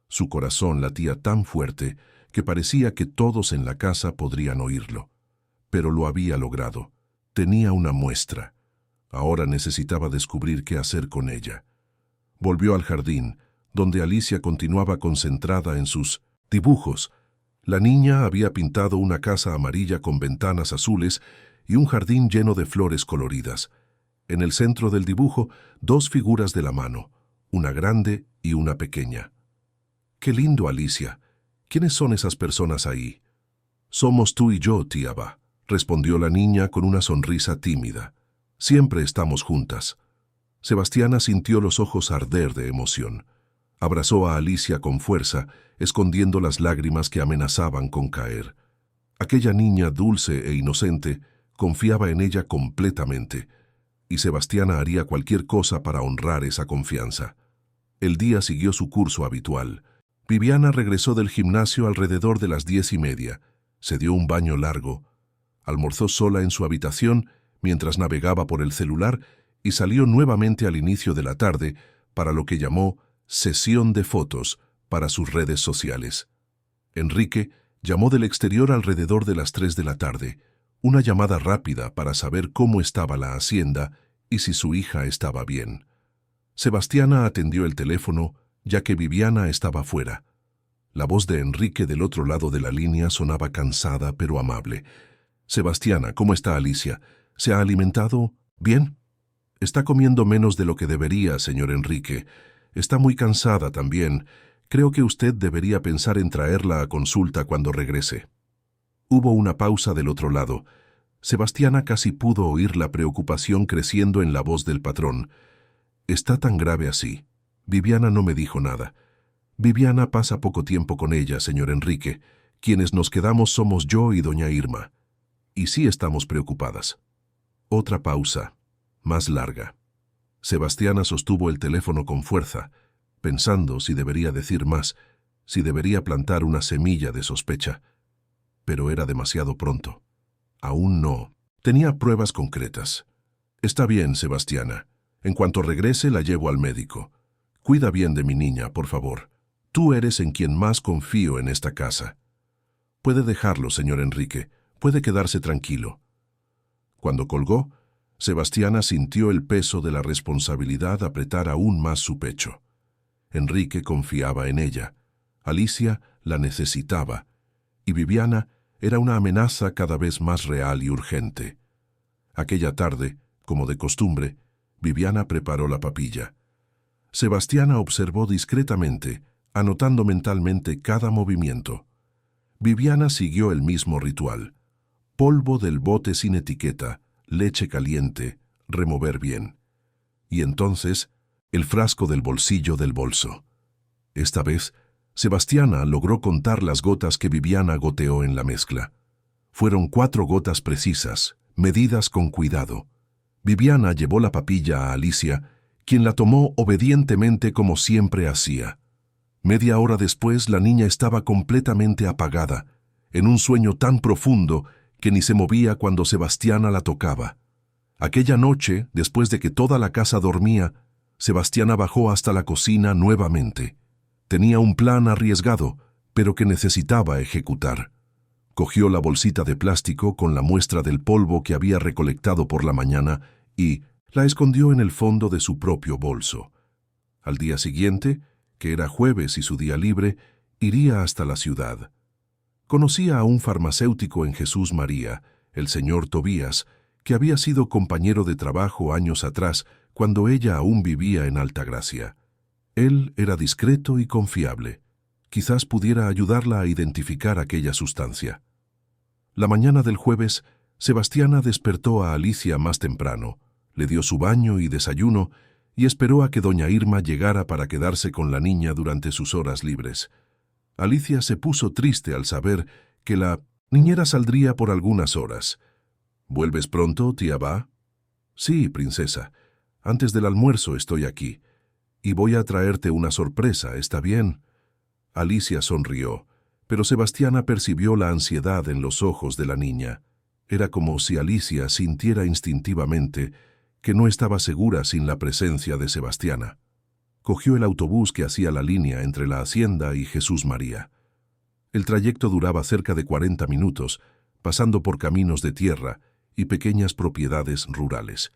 Su corazón latía tan fuerte que parecía que todos en la casa podrían oírlo. Pero lo había logrado. Tenía una muestra. Ahora necesitaba descubrir qué hacer con ella. Volvió al jardín, donde Alicia continuaba concentrada en sus dibujos. La niña había pintado una casa amarilla con ventanas azules y un jardín lleno de flores coloridas. En el centro del dibujo, 2 figuras de la mano, una grande y una pequeña. «Qué lindo, Alicia. ¿Quiénes son esas personas ahí?» «Somos tú y yo, tía Ba», respondió la niña con una sonrisa tímida. «Siempre estamos juntas». Sebastiana sintió los ojos arder de emoción. Abrazó a Alicia con fuerza, escondiendo las lágrimas que amenazaban con caer. Aquella niña dulce e inocente confiaba en ella completamente, y Sebastiana haría cualquier cosa para honrar esa confianza. El día siguió su curso habitual. Viviana regresó del gimnasio alrededor de las 10:30. Se dio un baño largo. Almorzó sola en su habitación mientras navegaba por el celular y salió nuevamente al inicio de la tarde para lo que llamó sesión de fotos para sus redes sociales. Enrique llamó del exterior alrededor de las 3 de la tarde, una llamada rápida para saber cómo estaba la hacienda y si su hija estaba bien. Sebastiana atendió el teléfono, ya que Viviana estaba fuera. La voz de Enrique del otro lado de la línea sonaba cansada pero amable. «Sebastiana, ¿cómo está Alicia? ¿Se ha alimentado bien?» «Está comiendo menos de lo que debería, señor Enrique. Está muy cansada también. Creo que usted debería pensar en traerla a consulta cuando regrese». Hubo una pausa del otro lado. Sebastiana casi pudo oír la preocupación creciendo en la voz del patrón. «¿Está tan grave así?» Viviana no me dijo nada. «Viviana pasa poco tiempo con ella, señor Enrique. Quienes nos quedamos somos yo y doña Irma. Y sí estamos preocupadas». Otra pausa, más larga. Sebastiana sostuvo el teléfono con fuerza, pensando si debería decir más, si debería plantar una semilla de sospecha. Pero era demasiado pronto. Aún no. Tenía pruebas concretas. «Está bien, Sebastiana. En cuanto regrese la llevo al médico. Cuida bien de mi niña, por favor. Tú eres en quien más confío en esta casa». «Puede dejarlo, señor Enrique. Puede quedarse tranquilo». Cuando colgó, Sebastiana sintió el peso de la responsabilidad apretar aún más su pecho. Enrique confiaba en ella. Alicia la necesitaba. Y Viviana era una amenaza cada vez más real y urgente. Aquella tarde, como de costumbre, Viviana preparó la papilla. Sebastiana observó discretamente, anotando mentalmente cada movimiento. Viviana siguió el mismo ritual. Polvo del bote sin etiqueta, leche caliente, remover bien. Y entonces, el frasco del bolsillo del bolso. Esta vez, Sebastiana logró contar las gotas que Viviana goteó en la mezcla. Fueron 4 gotas precisas, medidas con cuidado. Viviana llevó la papilla a Alicia, quien la tomó obedientemente como siempre hacía. Media hora después la niña estaba completamente apagada, en un sueño tan profundo que ni se movía cuando Sebastiana la tocaba. Aquella noche, después de que toda la casa dormía, Sebastiana bajó hasta la cocina nuevamente. Tenía un plan arriesgado, pero que necesitaba ejecutar. Cogió la bolsita de plástico con la muestra del polvo que había recolectado por la mañana y la escondió en el fondo de su propio bolso. Al día siguiente, que era jueves y su día libre, iría hasta la ciudad. Conocía a un farmacéutico en Jesús María, el señor Tobías, que había sido compañero de trabajo años atrás, cuando ella aún vivía en Altagracia. Él era discreto y confiable. Quizás pudiera ayudarla a identificar aquella sustancia. La mañana del jueves, Sebastiana despertó a Alicia más temprano, le dio su baño y desayuno y esperó a que doña Irma llegara para quedarse con la niña durante sus horas libres. Alicia se puso triste al saber que la niñera saldría por algunas horas. «¿Vuelves pronto, tía Va?» «Sí, princesa. Antes del almuerzo estoy aquí. Y voy a traerte una sorpresa, ¿está bien?» Alicia sonrió, pero Sebastiana percibió la ansiedad en los ojos de la niña. Era como si Alicia sintiera instintivamente que no estaba segura sin la presencia de Sebastiana. Cogió el autobús que hacía la línea entre la hacienda y Jesús María. El trayecto duraba cerca de 40 minutos, pasando por caminos de tierra y pequeñas propiedades rurales.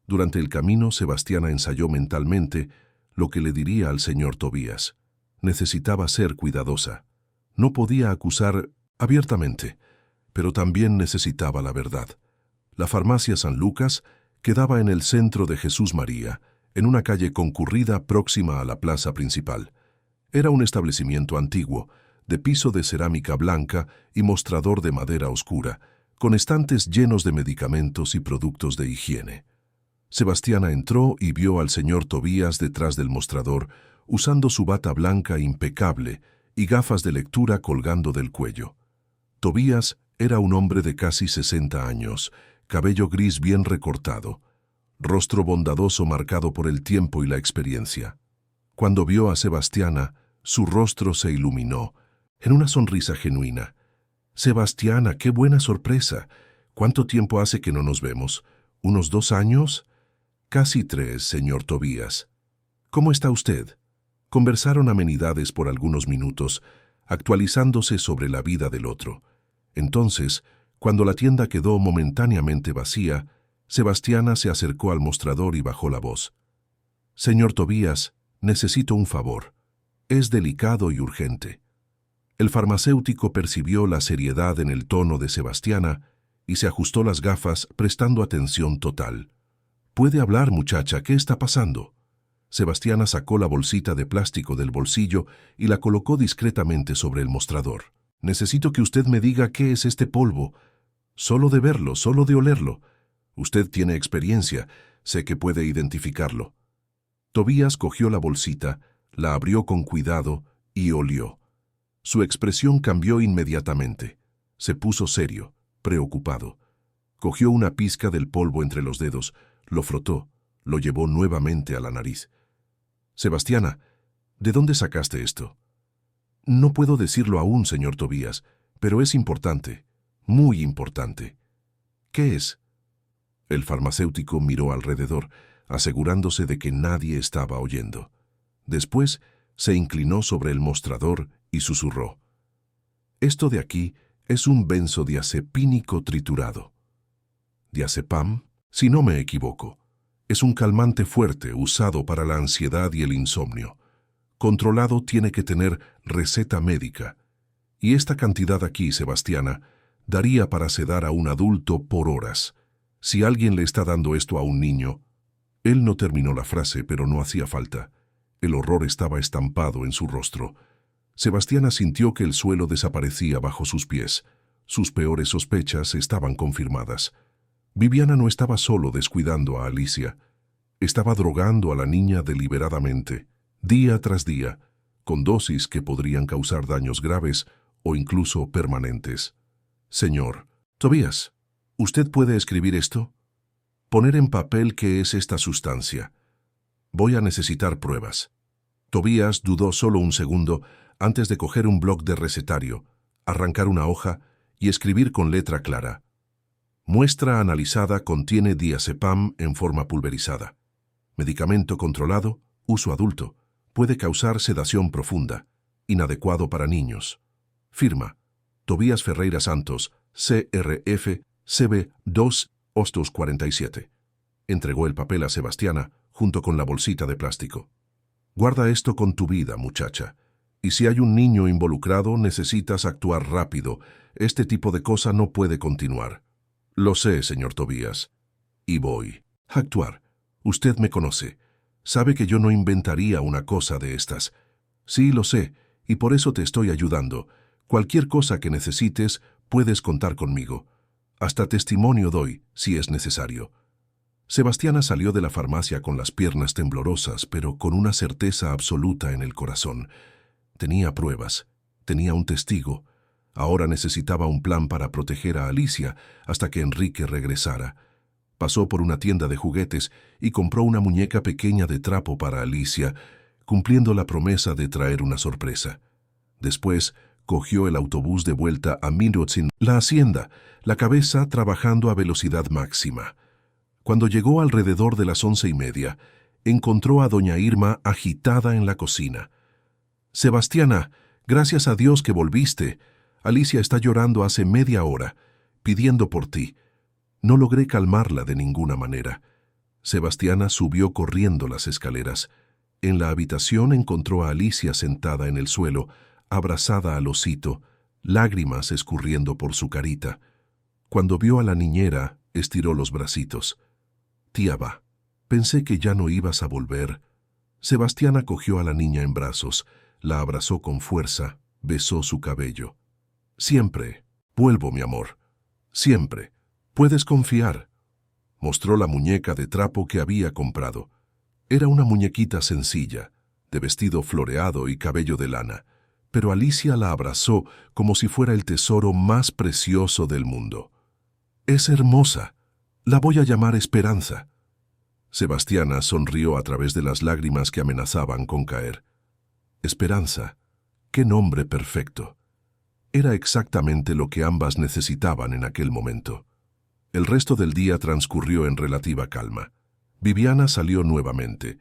Durante el camino, Sebastiana ensayó mentalmente lo que le diría al señor Tobías. Necesitaba ser cuidadosa. No podía acusar abiertamente, pero también necesitaba la verdad. La farmacia San Lucas quedaba en el centro de Jesús María, en una calle concurrida próxima a la plaza principal. Era un establecimiento antiguo, de piso de cerámica blanca y mostrador de madera oscura, con estantes llenos de medicamentos y productos de higiene. Sebastiana entró y vio al señor Tobías detrás del mostrador, usando su bata blanca impecable y gafas de lectura colgando del cuello. Tobías era un hombre de casi 60 años, cabello gris bien recortado, rostro bondadoso marcado por el tiempo y la experiencia. Cuando vio a Sebastiana, su rostro se iluminó, en una sonrisa genuina. «Sebastiana, qué buena sorpresa. ¿Cuánto tiempo hace que no nos vemos? ¿Unos 2 años?» «Casi 3, señor Tobías». «¿Cómo está usted?» Conversaron amenidades por algunos minutos, actualizándose sobre la vida del otro. Entonces, cuando la tienda quedó momentáneamente vacía, Sebastiana se acercó al mostrador y bajó la voz. Señor Tobías, necesito un favor. Es delicado y urgente. El farmacéutico percibió la seriedad en el tono de Sebastiana y se ajustó las gafas prestando atención total. «Puede hablar, muchacha, ¿qué está pasando?» Sebastiana sacó la bolsita de plástico del bolsillo y la colocó discretamente sobre el mostrador. «Necesito que usted me diga qué es este polvo. Solo de verlo, solo de olerlo. Usted tiene experiencia, sé que puede identificarlo». Tobías cogió la bolsita, la abrió con cuidado y olió. Su expresión cambió inmediatamente. Se puso serio, preocupado. Cogió una pizca del polvo entre los dedos, lo frotó, lo llevó nuevamente a la nariz. «Sebastiana, ¿de dónde sacaste esto?» «No puedo decirlo aún, señor Tobías, pero es importante, muy importante». «¿Qué es?» El farmacéutico miró alrededor, asegurándose de que nadie estaba oyendo. Después se inclinó sobre el mostrador y susurró. «Esto de aquí es un benzodiazepínico triturado». «¿Diazepam?» Si no me equivoco. Es un calmante fuerte usado para la ansiedad y el insomnio. Controlado, tiene que tener receta médica. Y esta cantidad aquí, Sebastiana, daría para sedar a un adulto por horas. Si alguien le está dando esto a un niño... Él no terminó la frase, pero no hacía falta. El horror estaba estampado en su rostro. Sebastiana sintió que el suelo desaparecía bajo sus pies. Sus peores sospechas estaban confirmadas. Viviana no estaba solo descuidando a Alicia. Estaba drogando a la niña deliberadamente, día tras día, con dosis que podrían causar daños graves o incluso permanentes. «Señor Tobías, ¿usted puede escribir esto? Poner en papel qué es esta sustancia. Voy a necesitar pruebas». Tobías dudó solo un segundo antes de coger un bloc de recetario, arrancar una hoja y escribir con letra clara. «Muestra analizada contiene diazepam en forma pulverizada. Medicamento controlado, uso adulto. Puede causar sedación profunda. Inadecuado para niños. Firma: Tobías Ferreira Santos, CRF, CB2, Hostos 47. Entregó el papel a Sebastiana, junto con la bolsita de plástico. «Guarda esto con tu vida, muchacha. Y si hay un niño involucrado, necesitas actuar rápido. Este tipo de cosa no puede continuar». «Lo sé, señor Tobías. Y voy a actuar. Usted me conoce. Sabe que yo no inventaría una cosa de estas. Sí, lo sé, y por eso te estoy ayudando. Cualquier cosa que necesites, puedes contar conmigo. Hasta testimonio doy, si es necesario». Sebastiana salió de la farmacia con las piernas temblorosas, pero con una certeza absoluta en el corazón. Tenía pruebas, tenía un testigo. Ahora necesitaba un plan para proteger a Alicia hasta que Enrique regresara. Pasó por una tienda de juguetes y compró una muñeca pequeña de trapo para Alicia, cumpliendo la promesa de traer una sorpresa. Después cogió el autobús de vuelta a Mindotzin, la hacienda, la cabeza trabajando a velocidad máxima. Cuando llegó alrededor de las 11:30, encontró a doña Irma agitada en la cocina. «Sebastiana, gracias a Dios que volviste. Alicia está llorando hace media hora, pidiendo por ti». No logré calmarla de ninguna manera. Sebastiana subió corriendo las escaleras. En la habitación encontró a Alicia sentada en el suelo, abrazada al osito, lágrimas escurriendo por su carita. Cuando vio a la niñera, estiró los bracitos. «Tía Va, pensé que ya no ibas a volver». Sebastiana cogió a la niña en brazos, la abrazó con fuerza, besó su cabello. «Siempre vuelvo, mi amor. Siempre. Puedes confiar». Mostró la muñeca de trapo que había comprado. Era una muñequita sencilla, de vestido floreado y cabello de lana, pero Alicia la abrazó como si fuera el tesoro más precioso del mundo. «Es hermosa. La voy a llamar Esperanza». Sebastiana sonrió a través de las lágrimas que amenazaban con caer. Esperanza. ¡Qué nombre perfecto! Era exactamente lo que ambas necesitaban en aquel momento. El resto del día transcurrió en relativa calma. Viviana salió nuevamente,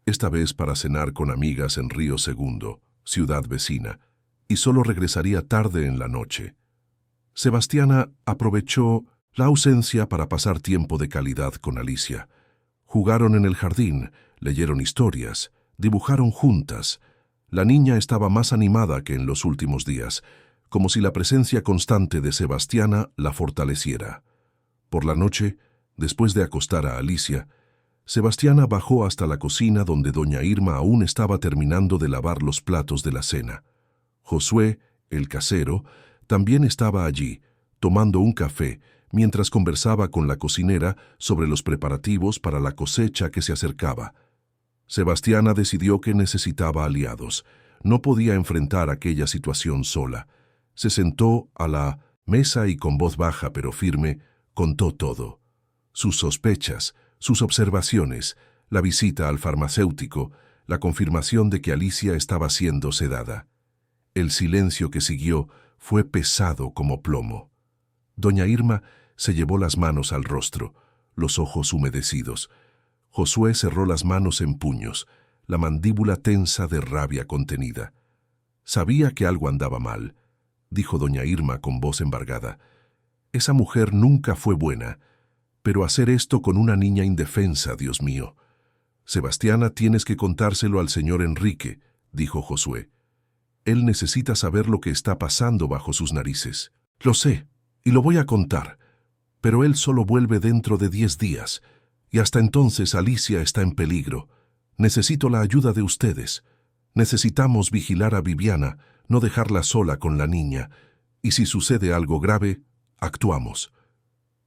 esta vez para cenar con amigas en Río Segundo, ciudad vecina, y solo regresaría tarde en la noche. Sebastiana aprovechó la ausencia para pasar tiempo de calidad con Alicia. Jugaron en el jardín, Leyeron historias, dibujaron juntas. La niña estaba más animada que en los últimos días, como si la presencia constante de Sebastiana la fortaleciera. Por la noche, después de acostar a Alicia, Sebastiana bajó hasta la cocina donde doña Irma aún estaba terminando de lavar los platos de la cena. Josué, el casero, también estaba allí, tomando un café, mientras conversaba con la cocinera sobre los preparativos para la cosecha que se acercaba. Sebastiana decidió que necesitaba aliados. No podía enfrentar aquella situación sola. Se sentó a la mesa y con voz baja pero firme contó todo. Sus sospechas, sus observaciones, la visita al farmacéutico, la confirmación de que Alicia estaba siendo sedada. El silencio que siguió fue pesado como plomo. Doña Irma se llevó las manos al rostro, los ojos humedecidos. Josué cerró las manos en puños, la mandíbula tensa de rabia contenida. Sabía que algo andaba mal, dijo doña Irma con voz embargada. Esa mujer nunca fue buena, pero hacer esto con una niña indefensa, Dios mío. Sebastiana, tienes que contárselo al señor Enrique, dijo Josué. Él necesita saber lo que está pasando bajo sus narices. Lo sé, y lo voy a contar, pero él solo vuelve dentro de 10 días, y hasta entonces Alicia está en peligro. Necesito la ayuda de ustedes. Necesitamos vigilar a Viviana, no dejarla sola con la niña, y si sucede algo grave, actuamos.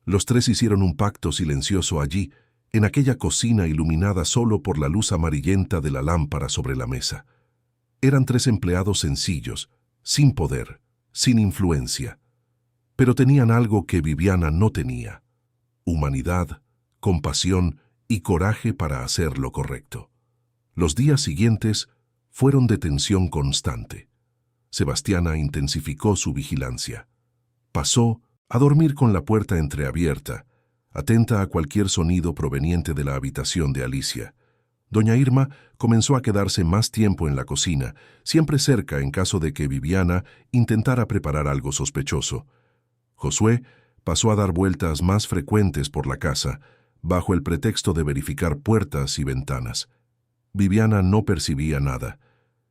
Los tres hicieron un pacto silencioso allí, en aquella cocina iluminada solo por la luz amarillenta de la lámpara sobre la mesa. Eran 3 empleados sencillos, sin poder, sin influencia, pero tenían algo que Viviana no tenía: humanidad, compasión y coraje para hacer lo correcto. Los días siguientes fueron de tensión constante. Sebastiana intensificó su vigilancia. Pasó a dormir con la puerta entreabierta, atenta a cualquier sonido proveniente de la habitación de Alicia. Doña Irma comenzó a quedarse más tiempo en la cocina, siempre cerca en caso de que Viviana intentara preparar algo sospechoso. Josué pasó a dar vueltas más frecuentes por la casa, bajo el pretexto de verificar puertas y ventanas. Viviana no percibía nada.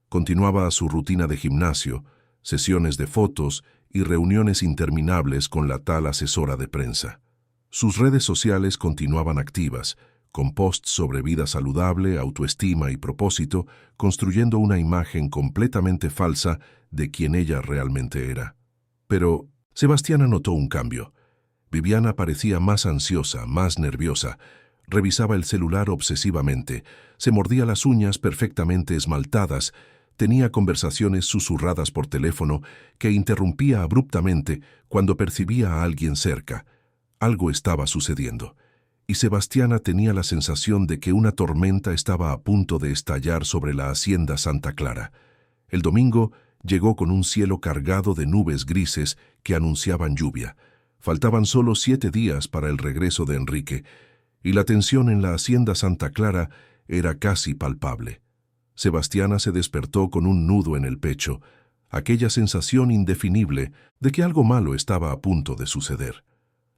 Continuaba su rutina de gimnasio, sesiones de fotos y reuniones interminables con la tal asesora de prensa. Sus redes sociales continuaban activas, con posts sobre vida saludable, autoestima y propósito, construyendo una imagen completamente falsa de quien ella realmente era. Pero Sebastiana notó un cambio. Viviana parecía más ansiosa, más nerviosa. Revisaba el celular obsesivamente, se mordía las uñas perfectamente esmaltadas, tenía conversaciones susurradas por teléfono que interrumpía abruptamente cuando percibía a alguien cerca. Algo estaba sucediendo, y Sebastiana tenía la sensación de que una tormenta estaba a punto de estallar sobre la hacienda Santa Clara. El domingo llegó con un cielo cargado de nubes grises que anunciaban lluvia. Faltaban solo 7 días para el regreso de Enrique, y la tensión en la hacienda Santa Clara era casi palpable. Sebastiana se despertó con un nudo en el pecho, aquella sensación indefinible de que algo malo estaba a punto de suceder.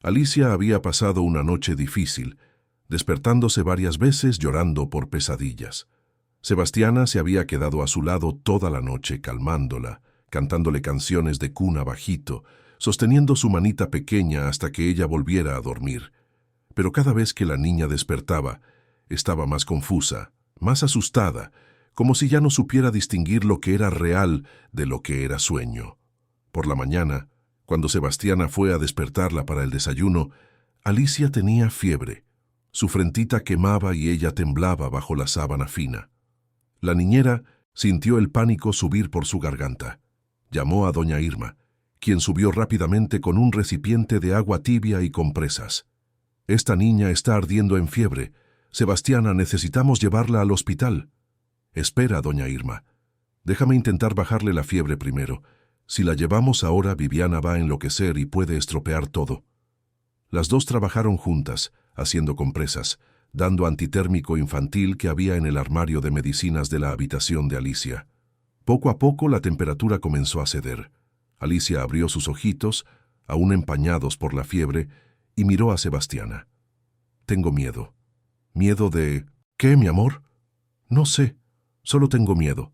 Alicia había pasado una noche difícil, despertándose varias veces llorando por pesadillas. Sebastiana se había quedado a su lado toda la noche calmándola, cantándole canciones de cuna bajito, sosteniendo su manita pequeña hasta que ella volviera a dormir. Pero cada vez que la niña despertaba, estaba más confusa, más asustada, como si ya no supiera distinguir lo que era real de lo que era sueño. Por la mañana, cuando Sebastiana fue a despertarla para el desayuno, Alicia tenía fiebre. Su frentita quemaba y ella temblaba bajo la sábana fina. La niñera sintió el pánico subir por su garganta. Llamó a doña Irma, quien subió rápidamente con un recipiente de agua tibia y compresas. «Esta niña está ardiendo en fiebre. Sebastiana, necesitamos llevarla al hospital». «Espera, doña Irma. Déjame intentar bajarle la fiebre primero. Si la llevamos ahora, Viviana va a enloquecer y puede estropear todo». Las dos trabajaron juntas, haciendo compresas, dando antitérmico infantil que había en el armario de medicinas de la habitación de Alicia. Poco a poco la temperatura comenzó a ceder. Alicia abrió sus ojitos, aún empañados por la fiebre, y miró a Sebastiana. «Tengo miedo». «¿Miedo de qué, mi amor?», No sé, solo tengo miedo.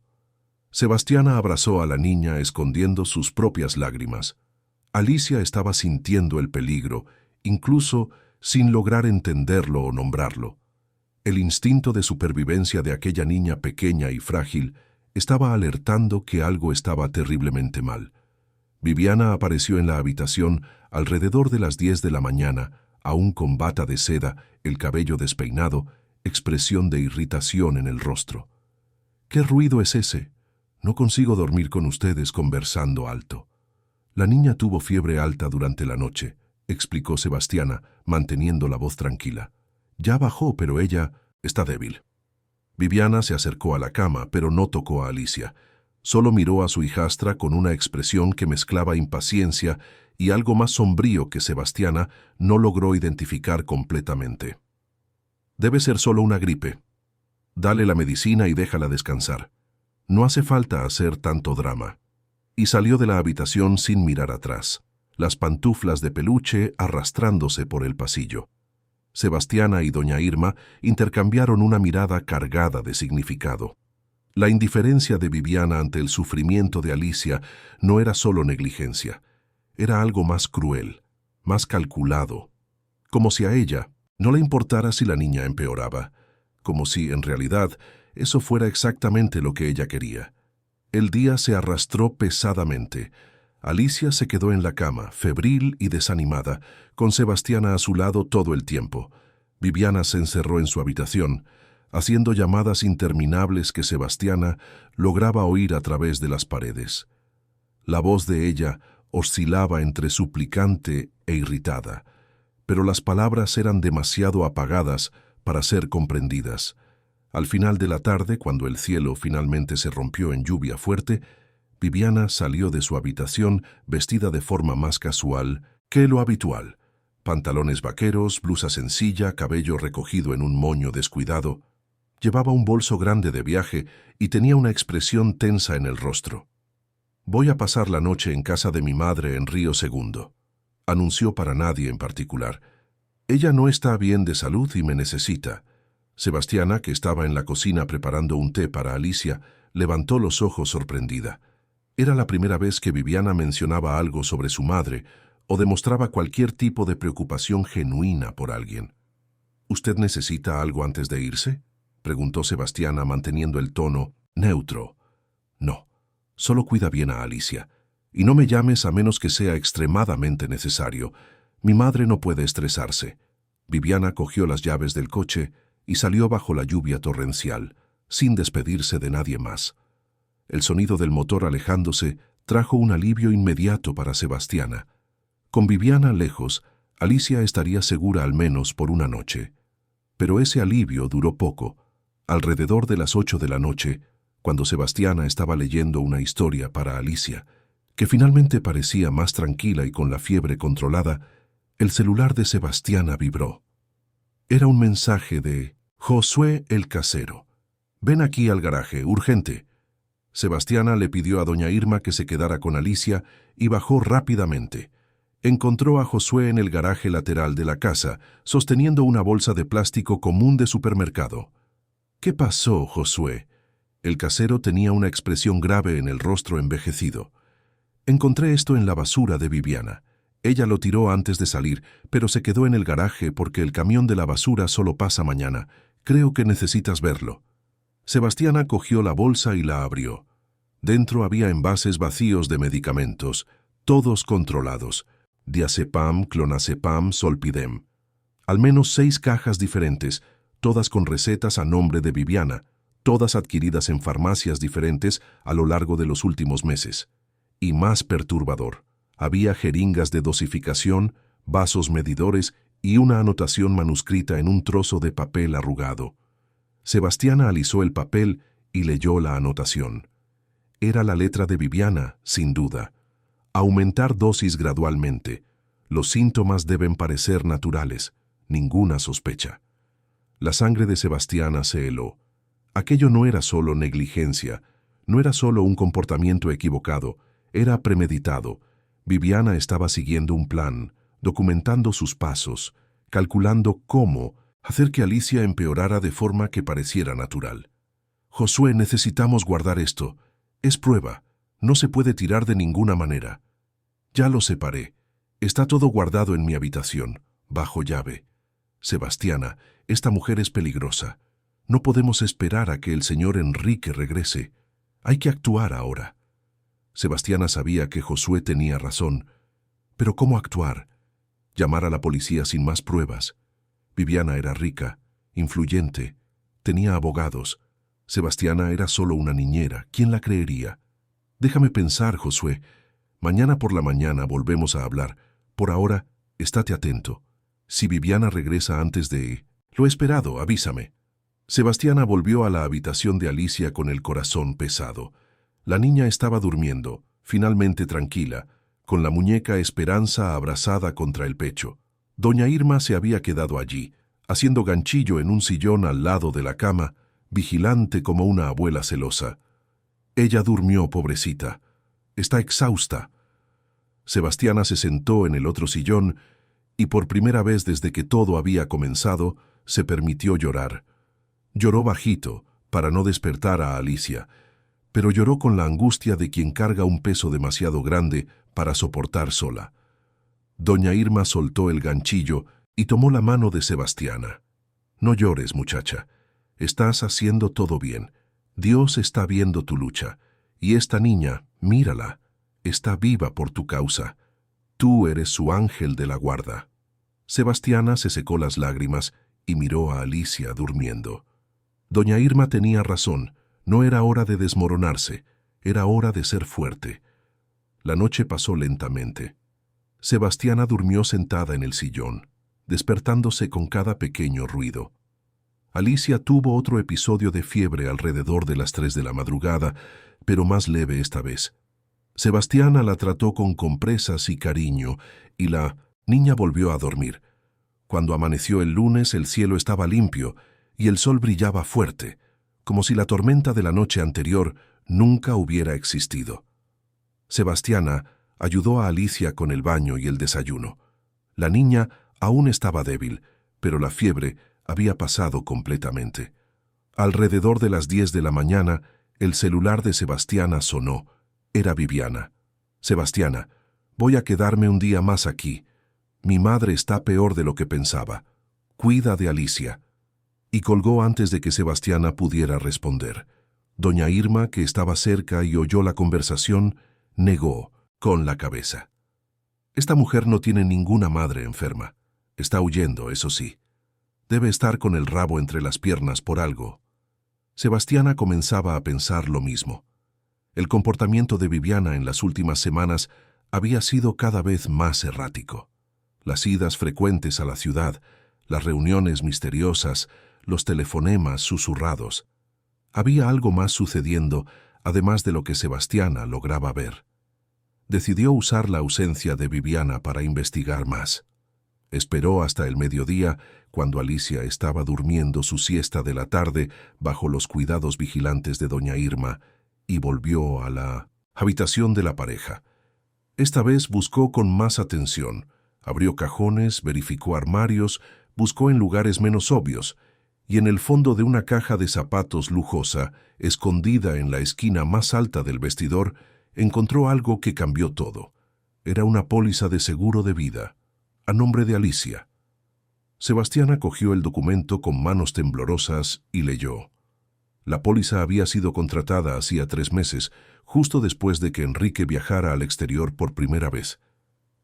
Sebastiana abrazó a la niña escondiendo sus propias lágrimas. Alicia estaba sintiendo el peligro, incluso sin lograr entenderlo o nombrarlo. El instinto de supervivencia de aquella niña pequeña y frágil estaba alertando que algo estaba terriblemente mal. Viviana apareció en la habitación alrededor de las 10 de la mañana, aún con bata de seda, el cabello despeinado, expresión de irritación en el rostro. ¿Qué ruido es ese? No consigo dormir con ustedes conversando alto. La niña tuvo fiebre alta durante la noche, explicó Sebastiana, manteniendo la voz tranquila. Ya bajó, pero ella está débil. Viviana se acercó a la cama, pero no tocó a Alicia. Solo miró a su hijastra con una expresión que mezclaba impaciencia y algo más sombrío que Sebastiana no logró identificar completamente. Debe ser solo una gripe. Dale la medicina y déjala descansar. No hace falta hacer tanto drama. Y salió de la habitación sin mirar atrás, las pantuflas de peluche arrastrándose por el pasillo. Sebastiana y doña Irma intercambiaron una mirada cargada de significado. La indiferencia de Viviana ante el sufrimiento de Alicia no era solo negligencia, era algo más cruel, más calculado, como si a ella no le importara si la niña empeoraba, como si, en realidad, eso fuera exactamente lo que ella quería. El día se arrastró pesadamente. Alicia se quedó en la cama, febril y desanimada, con Sebastiana a su lado todo el tiempo. Viviana se encerró en su habitación, haciendo llamadas interminables que Sebastiana lograba oír a través de las paredes. La voz de ella oscilaba entre suplicante e irritada, pero las palabras eran demasiado apagadas para ser comprendidas. Al final de la tarde, cuando el cielo finalmente se rompió en lluvia fuerte, Viviana salió de su habitación vestida de forma más casual que lo habitual. Pantalones vaqueros, blusa sencilla, cabello recogido en un moño descuidado. Llevaba un bolso grande de viaje y tenía una expresión tensa en el rostro. «Voy a pasar la noche en casa de mi madre en Río Segundo», anunció para nadie en particular. «Ella no está bien de salud y me necesita». Sebastiana, que estaba en la cocina preparando un té para Alicia, levantó los ojos sorprendida. Era la primera vez que Viviana mencionaba algo sobre su madre o demostraba cualquier tipo de preocupación genuina por alguien. «¿Usted necesita algo antes de irse?», preguntó Sebastiana manteniendo el tono neutro. «No, solo cuida bien a Alicia. Y no me llames a menos que sea extremadamente necesario. Mi madre no puede estresarse». Viviana cogió las llaves del coche y salió bajo la lluvia torrencial, sin despedirse de nadie más. El sonido del motor alejándose trajo un alivio inmediato para Sebastiana. Con Viviana lejos, Alicia estaría segura al menos por una noche. Pero ese alivio duró poco. Alrededor de las 8 de la noche, cuando Sebastiana estaba leyendo una historia para Alicia, que finalmente parecía más tranquila y con la fiebre controlada, el celular de Sebastiana vibró. Era un mensaje de Josué el casero. «Ven aquí al garaje, urgente». Sebastiana le pidió a doña Irma que se quedara con Alicia y bajó rápidamente. Encontró a Josué en el garaje lateral de la casa, sosteniendo una bolsa de plástico común de supermercado. «¿Qué pasó, Josué?». El casero tenía una expresión grave en el rostro envejecido. «Encontré esto en la basura de Viviana. Ella lo tiró antes de salir, pero se quedó en el garaje porque el camión de la basura solo pasa mañana. Creo que necesitas verlo». Sebastiana cogió la bolsa y la abrió. Dentro había envases vacíos de medicamentos, todos controlados: diazepam, clonazepam, zolpidem. Al menos 6 cajas diferentes, todas con recetas a nombre de Viviana, todas adquiridas en farmacias diferentes a lo largo de los últimos meses. Y más perturbador, había jeringas de dosificación, vasos medidores y una anotación manuscrita en un trozo de papel arrugado. Sebastiana alisó el papel y leyó la anotación. Era la letra de Viviana, sin duda. Aumentar dosis gradualmente. Los síntomas deben parecer naturales. Ninguna sospecha. La sangre de Sebastiana se heló. Aquello no era solo negligencia, no era solo un comportamiento equivocado, era premeditado. Viviana estaba siguiendo un plan, documentando sus pasos, calculando cómo hacer que Alicia empeorara de forma que pareciera natural. Josué, necesitamos guardar esto. Es prueba. No se puede tirar de ninguna manera. Ya lo separé. Está todo guardado en mi habitación, bajo llave. Sebastiana, esta mujer es peligrosa. No podemos esperar a que el señor Enrique regrese. Hay que actuar ahora. Sebastiana sabía que Josué tenía razón. Pero ¿cómo actuar? Llamar a la policía sin más pruebas. Viviana era rica, influyente, tenía abogados. Sebastiana era solo una niñera. ¿Quién la creería? Déjame pensar, Josué. Mañana por la mañana volvemos a hablar. Por ahora, estate atento. Si Viviana regresa antes de... Lo he esperado, avísame. Sebastiana volvió a la habitación de Alicia con el corazón pesado. La niña estaba durmiendo, finalmente tranquila, con la muñeca Esperanza abrazada contra el pecho. Doña Irma se había quedado allí, haciendo ganchillo en un sillón al lado de la cama, vigilante como una abuela celosa. Ella durmió, pobrecita. Está exhausta. Sebastiana se sentó en el otro sillón y por primera vez desde que todo había comenzado, se permitió llorar. Lloró bajito, para no despertar a Alicia, pero lloró con la angustia de quien carga un peso demasiado grande para soportar sola. Doña Irma soltó el ganchillo y tomó la mano de Sebastiana. No llores, muchacha. Estás haciendo todo bien. Dios está viendo tu lucha. Y esta niña, mírala, está viva por tu causa. Tú eres su ángel de la guarda. Sebastiana se secó las lágrimas y miró a Alicia durmiendo. Doña Irma tenía razón. No era hora de desmoronarse, era hora de ser fuerte. La noche pasó lentamente. Sebastiana durmió sentada en el sillón, despertándose con cada pequeño ruido. Alicia tuvo otro episodio de fiebre alrededor de las 3 de la madrugada, pero más leve esta vez. Sebastiana la trató con compresas y cariño, y la niña volvió a dormir. Cuando amaneció el lunes, el cielo estaba limpio, y el sol brillaba fuerte, como si la tormenta de la noche anterior nunca hubiera existido. Sebastiana ayudó a Alicia con el baño y el desayuno. La niña aún estaba débil, pero la fiebre había pasado completamente. Alrededor de las 10 de la mañana, el celular de Sebastiana sonó. Era Viviana. Sebastiana, voy a quedarme un día más aquí. Mi madre está peor de lo que pensaba. Cuida de Alicia. Y colgó antes de que Sebastiana pudiera responder. Doña Irma, que estaba cerca y oyó la conversación, negó con la cabeza. Esta mujer no tiene ninguna madre enferma. Está huyendo, eso sí. Debe estar con el rabo entre las piernas por algo. Sebastiana comenzaba a pensar lo mismo. El comportamiento de Viviana en las últimas semanas había sido cada vez más errático. Las idas frecuentes a la ciudad, las reuniones misteriosas, los telefonemas susurrados. Había algo más sucediendo, además de lo que Sebastiana lograba ver. Decidió usar la ausencia de Viviana para investigar más. Esperó hasta el mediodía, cuando Alicia estaba durmiendo su siesta de la tarde bajo los cuidados vigilantes de doña Irma, y volvió a la habitación de la pareja. Esta vez buscó con más atención. Abrió cajones, verificó armarios, buscó en lugares menos obvios, y en el fondo de una caja de zapatos lujosa, escondida en la esquina más alta del vestidor, encontró algo que cambió todo. Era una póliza de seguro de vida, a nombre de Alicia. Sebastiana cogió el documento con manos temblorosas y leyó. La póliza había sido contratada hacía 3 meses, justo después de que Enrique viajara al exterior por primera vez.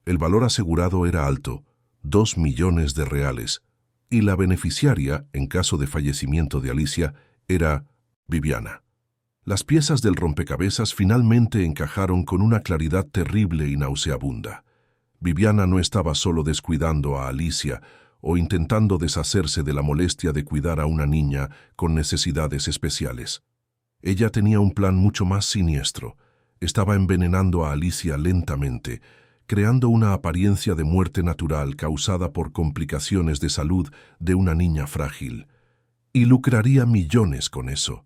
El valor asegurado era alto, 2 millones de reales, y la beneficiaria, en caso de fallecimiento de Alicia, era Viviana. Las piezas del rompecabezas finalmente encajaron con una claridad terrible y nauseabunda. Viviana no estaba solo descuidando a Alicia o intentando deshacerse de la molestia de cuidar a una niña con necesidades especiales. Ella tenía un plan mucho más siniestro. Estaba envenenando a Alicia lentamente, creando una apariencia de muerte natural causada por complicaciones de salud de una niña frágil. Y lucraría millones con eso.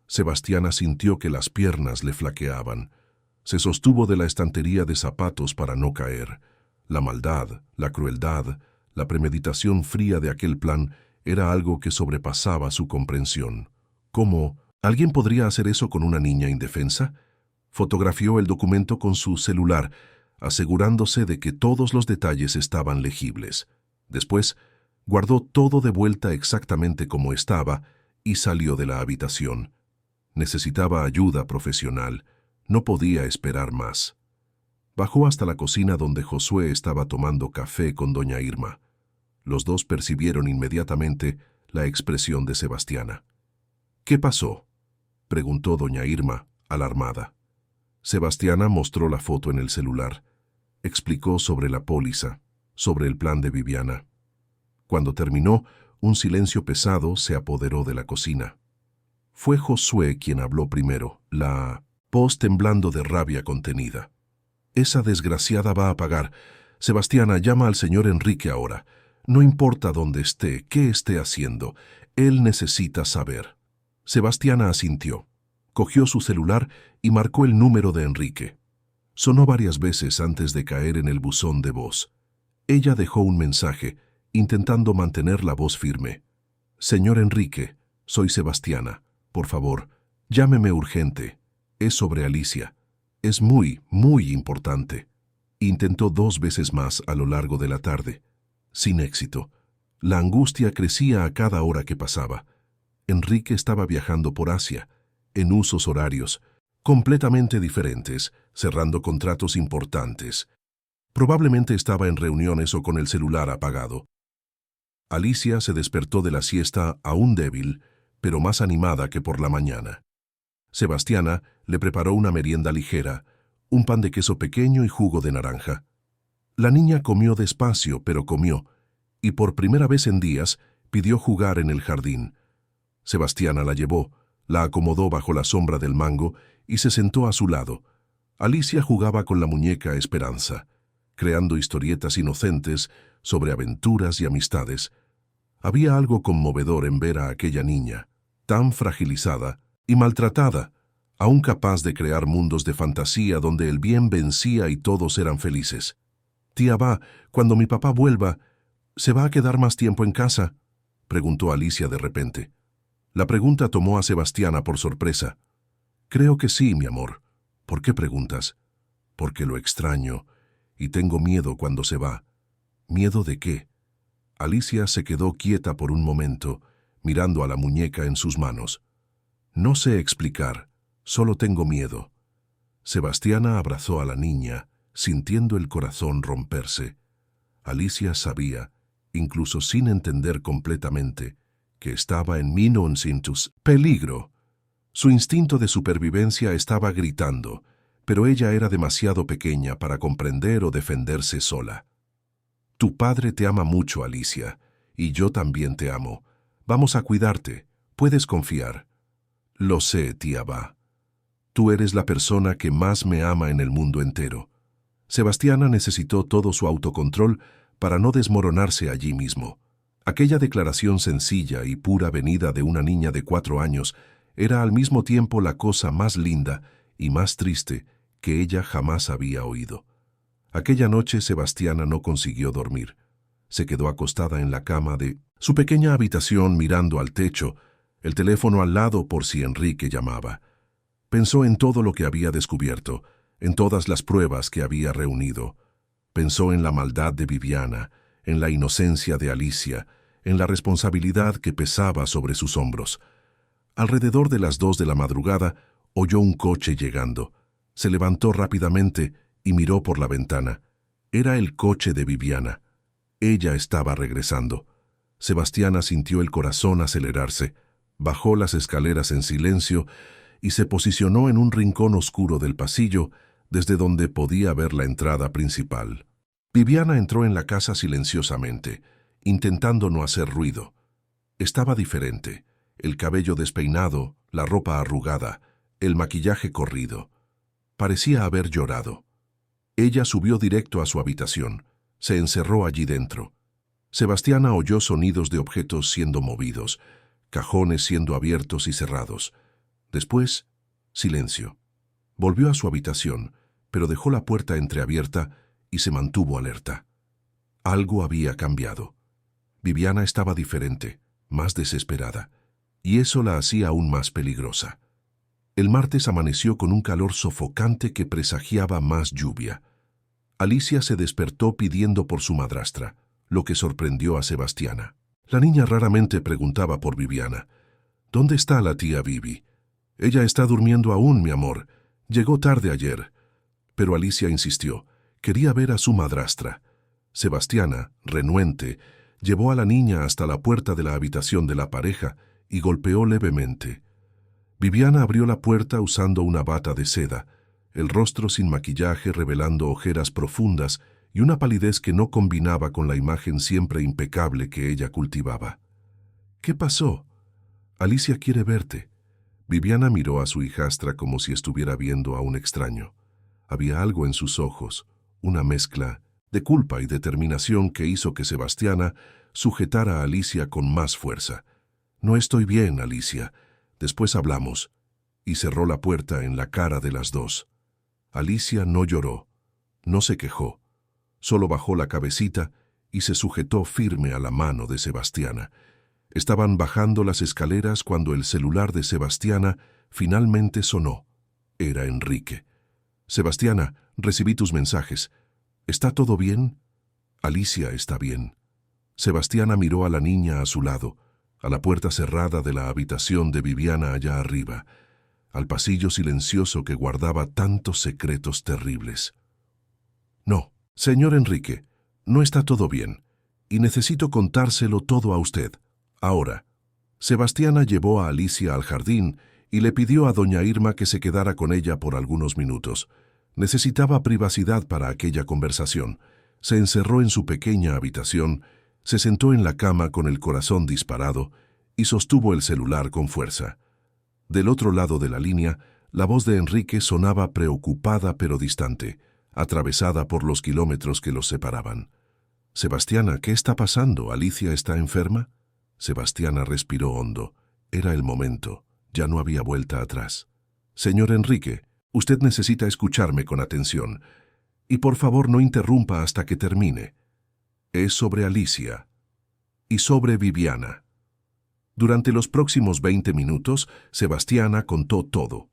Sebastiana sintió que las piernas le flaqueaban. Se sostuvo de la estantería de zapatos para no caer. La maldad, la crueldad, la premeditación fría de aquel plan era algo que sobrepasaba su comprensión. ¿Cómo ¿Alguien podría hacer eso con una niña indefensa? Fotografió el documento con su celular, asegurándose de que todos los detalles estaban legibles. Después, guardó todo de vuelta exactamente como estaba y salió de la habitación. Necesitaba ayuda profesional. No podía esperar más. Bajó hasta la cocina donde Josué estaba tomando café con doña Irma. Los dos percibieron inmediatamente la expresión de Sebastiana. «¿Qué pasó?», preguntó doña Irma, alarmada. Sebastiana mostró la foto en el celular. Explicó sobre la póliza, sobre el plan de Viviana. Cuando terminó, un silencio pesado se apoderó de la cocina. Fue Josué quien habló primero, la voz temblando de rabia contenida. «Esa desgraciada va a pagar. Sebastiana, llama al señor Enrique ahora. No importa dónde esté, qué esté haciendo. Él necesita saber». Sebastiana asintió. Cogió su celular y marcó el número de Enrique. Sonó varias veces antes de caer en el buzón de voz. Ella dejó un mensaje, intentando mantener la voz firme. «Señor Enrique, soy Sebastiana. Por favor, llámeme urgente. Es sobre Alicia. Es muy, muy importante». Intentó 2 veces más a lo largo de la tarde. Sin éxito. La angustia crecía a cada hora que pasaba. Enrique estaba viajando por Asia, en usos horarios completamente diferentes, cerrando contratos importantes. Probablemente estaba en reuniones o con el celular apagado. Alicia se despertó de la siesta aún débil, pero más animada que por la mañana. Sebastiana le preparó una merienda ligera, un pan de queso pequeño y jugo de naranja. La niña comió despacio, pero comió, y por primera vez en días pidió jugar en el jardín. Sebastiana la llevó, la acomodó bajo la sombra del mango y se sentó a su lado. Alicia jugaba con la muñeca Esperanza, creando historietas inocentes sobre aventuras y amistades. Había algo conmovedor en ver a aquella niña, tan fragilizada y maltratada, aún capaz de crear mundos de fantasía donde el bien vencía y todos eran felices. «Tía Va, cuando mi papá vuelva, ¿se va a quedar más tiempo en casa?», preguntó Alicia de repente. La pregunta tomó a Sebastiana por sorpresa. «Creo que sí, mi amor». «¿Por qué preguntas?». «Porque lo extraño y tengo miedo cuando se va». «¿Miedo de qué?». Alicia se quedó quieta por un momento, mirando a la muñeca en sus manos. «No sé explicar, solo tengo miedo». Sebastiana abrazó a la niña, sintiendo el corazón romperse. Alicia sabía, incluso sin entender completamente, que estaba en peligro. Su instinto de supervivencia estaba gritando, pero ella era demasiado pequeña para comprender o defenderse sola. «Tu padre te ama mucho, Alicia, y yo también te amo. Vamos a cuidarte. Puedes confiar». «Lo sé, tía Va. Tú eres la persona que más me ama en el mundo entero». Sebastiana necesitó todo su autocontrol para no desmoronarse allí mismo. Aquella declaración sencilla y pura venida de una niña de 4 años era al mismo tiempo la cosa más linda y más triste que ella jamás había oído. Aquella noche Sebastiana no consiguió dormir. Se quedó acostada en la cama de su pequeña habitación mirando al techo, el teléfono al lado por si Enrique llamaba. Pensó en todo lo que había descubierto, en todas las pruebas que había reunido. Pensó en la maldad de Viviana, en la inocencia de Alicia, en la responsabilidad que pesaba sobre sus hombros. Alrededor de las 2 de la madrugada, oyó un coche llegando. Se levantó rápidamente y miró por la ventana. Era el coche de Viviana. Ella estaba regresando. Sebastiana sintió el corazón acelerarse, bajó las escaleras en silencio y se posicionó en un rincón oscuro del pasillo, desde donde podía ver la entrada principal. Viviana entró en la casa silenciosamente, intentando no hacer ruido. Estaba diferente, el cabello despeinado, la ropa arrugada, el maquillaje corrido. Parecía haber llorado. Ella subió directo a su habitación, se encerró allí dentro. Sebastiana oyó sonidos de objetos siendo movidos, cajones siendo abiertos y cerrados. Después, silencio. Volvió a su habitación, pero dejó la puerta entreabierta y se mantuvo alerta. Algo había cambiado. Viviana estaba diferente, más desesperada. y eso la hacía aún más peligrosa. El martes amaneció con un calor sofocante que presagiaba más lluvia. Alicia se despertó pidiendo por su madrastra, lo que sorprendió a Sebastiana. La niña raramente preguntaba por Viviana. «¿Dónde está la tía Vivi?» «Ella está durmiendo aún, mi amor. Llegó tarde ayer». Pero Alicia insistió. Quería ver a su madrastra. Sebastiana, renuente, llevó a la niña hasta la puerta de la habitación de la pareja y golpeó levemente. Viviana abrió la puerta usando una bata de seda, el rostro sin maquillaje revelando ojeras profundas y una palidez que no combinaba con la imagen siempre impecable que ella cultivaba. «¿Qué pasó?» «Alicia quiere verte». Viviana miró a su hijastra como si estuviera viendo a un extraño. Había algo en sus ojos, una mezcla de culpa y determinación que hizo que Sebastiana sujetara a Alicia con más fuerza. «No estoy bien, Alicia. Después hablamos». Y cerró la puerta en la cara de las dos. Alicia no lloró, no se quejó. Solo bajó la cabecita y se sujetó firme a la mano de Sebastiana. Estaban bajando las escaleras cuando el celular de Sebastiana finalmente sonó. Era Enrique. «Sebastiana, recibí tus mensajes. ¿Está todo bien?» «Alicia está bien». Sebastiana miró a la niña a su lado, a la puerta cerrada de la habitación de Viviana allá arriba, al pasillo silencioso que guardaba tantos secretos terribles. «No, señor Enrique, no está todo bien, y necesito contárselo todo a usted. Ahora». Sebastiana llevó a Alicia al jardín y le pidió a doña Irma que se quedara con ella por algunos minutos. Necesitaba privacidad para aquella conversación. Se encerró en su pequeña habitación, se sentó en la cama con el corazón disparado y sostuvo el celular con fuerza. Del otro lado de la línea, la voz de Enrique sonaba preocupada pero distante, atravesada por los kilómetros que los separaban. «Sebastiana, ¿qué está pasando? ¿Alicia está enferma?» Sebastiana respiró hondo. Era el momento. Ya no había vuelta atrás. «Señor Enrique, usted necesita escucharme con atención. Y por favor no interrumpa hasta que termine. Es sobre Alicia y sobre Viviana». Durante los próximos 20 minutos, Sebastiana contó todo.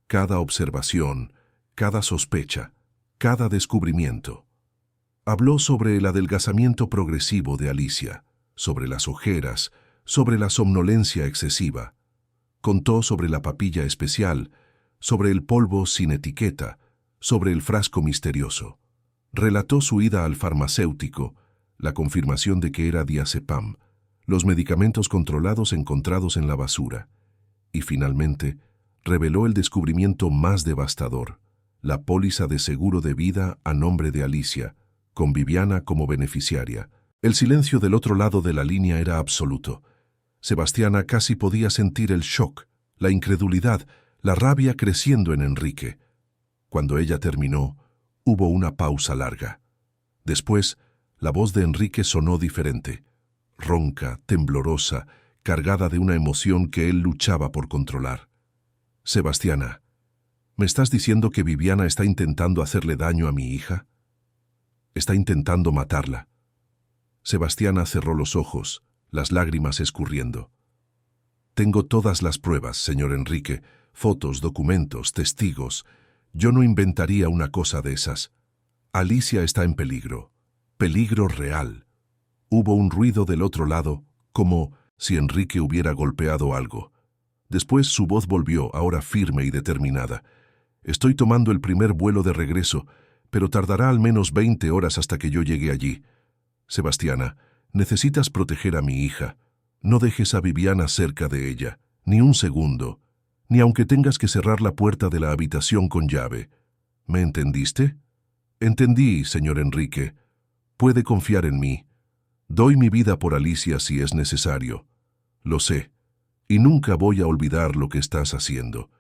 Cada observación, cada sospecha, cada descubrimiento. Habló sobre el adelgazamiento progresivo de Alicia, sobre las ojeras, sobre la somnolencia excesiva. Contó sobre la papilla especial, sobre el polvo sin etiqueta, sobre el frasco misterioso. Relató su ida al farmacéutico, la confirmación de que era diazepam, los medicamentos controlados encontrados en la basura. Y finalmente, reveló el descubrimiento más devastador, la póliza de seguro de vida a nombre de Alicia, con Viviana como beneficiaria. El silencio del otro lado de la línea era absoluto. Sebastiana casi podía sentir el shock, la incredulidad, la rabia creciendo en Enrique. Cuando ella terminó, hubo una pausa larga. Después, la voz de Enrique sonó diferente, ronca, temblorosa, cargada de una emoción que él luchaba por controlar. «Sebastiana, ¿me estás diciendo que Viviana está intentando hacerle daño a mi hija? Está intentando matarla». Sebastiana cerró los ojos, las lágrimas escurriendo. «Tengo todas las pruebas, señor Enrique, fotos, documentos, testigos. Yo no inventaría una cosa de esas. Alicia está en peligro, peligro real». Hubo un ruido del otro lado, como si Enrique hubiera golpeado algo. Después su voz volvió, ahora firme y determinada. «Estoy tomando el primer vuelo de regreso, pero tardará al menos 20 horas hasta que yo llegue allí. Sebastiana, necesitas proteger a mi hija. No dejes a Viviana cerca de ella, ni un segundo, ni aunque tengas que cerrar la puerta de la habitación con llave. ¿Me entendiste?» «Entendí, señor Enrique. Puede confiar en mí. Doy mi vida por Alicia si es necesario. Lo sé. Y nunca voy a olvidar lo que estás haciendo.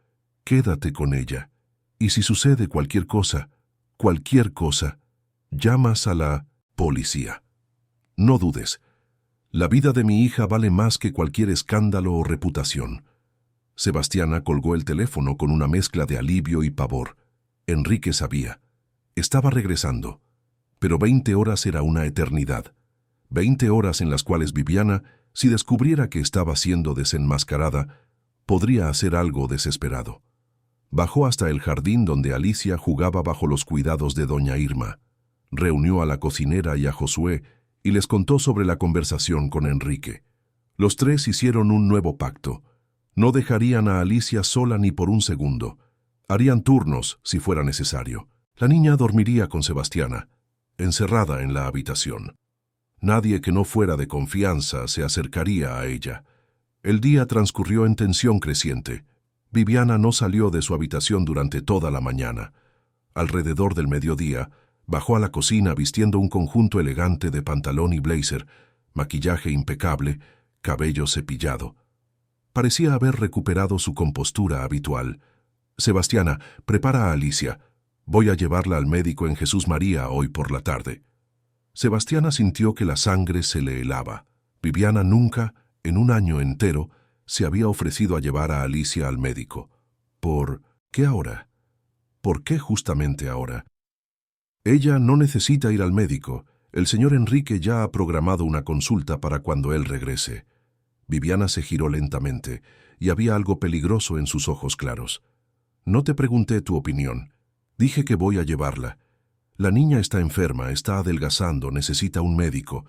Quédate con ella. Y si sucede cualquier cosa, llamas a la policía. No dudes. La vida de mi hija vale más que cualquier escándalo o reputación». Sebastiana colgó el teléfono con una mezcla de alivio y pavor. Enrique sabía. Estaba regresando. Pero 20 horas era una eternidad. 20 horas en las cuales Viviana Si descubriera que estaba siendo desenmascarada, podría hacer algo desesperado. Bajó hasta el jardín donde Alicia jugaba bajo los cuidados de doña Irma. Reunió a la cocinera y a Josué y les contó sobre la conversación con Enrique. Los tres hicieron un nuevo pacto. No dejarían a Alicia sola ni por un segundo. Harían turnos si fuera necesario. La niña dormiría con Sebastiana, encerrada en la habitación. Nadie que no fuera de confianza se acercaría a ella. El día transcurrió en tensión creciente. Viviana no salió de su habitación durante toda la mañana. Alrededor del mediodía, bajó a la cocina vistiendo un conjunto elegante de pantalón y blazer, maquillaje impecable, cabello cepillado. Parecía haber recuperado su compostura habitual. «Sebastiana, prepara a Alicia. Voy a llevarla al médico en Jesús María hoy por la tarde». Sebastiana sintió que la sangre se le helaba. Viviana nunca, en un año entero, se había ofrecido a llevar a Alicia al médico. ¿Por qué ahora? ¿Por qué justamente ahora? Ella no necesita ir al médico. El señor Enrique ya ha programado una consulta para cuando él regrese. Viviana se giró lentamente, y había algo peligroso en sus ojos claros. No te pregunté tu opinión. Dije que voy a llevarla. La niña está enferma, está adelgazando, necesita un médico.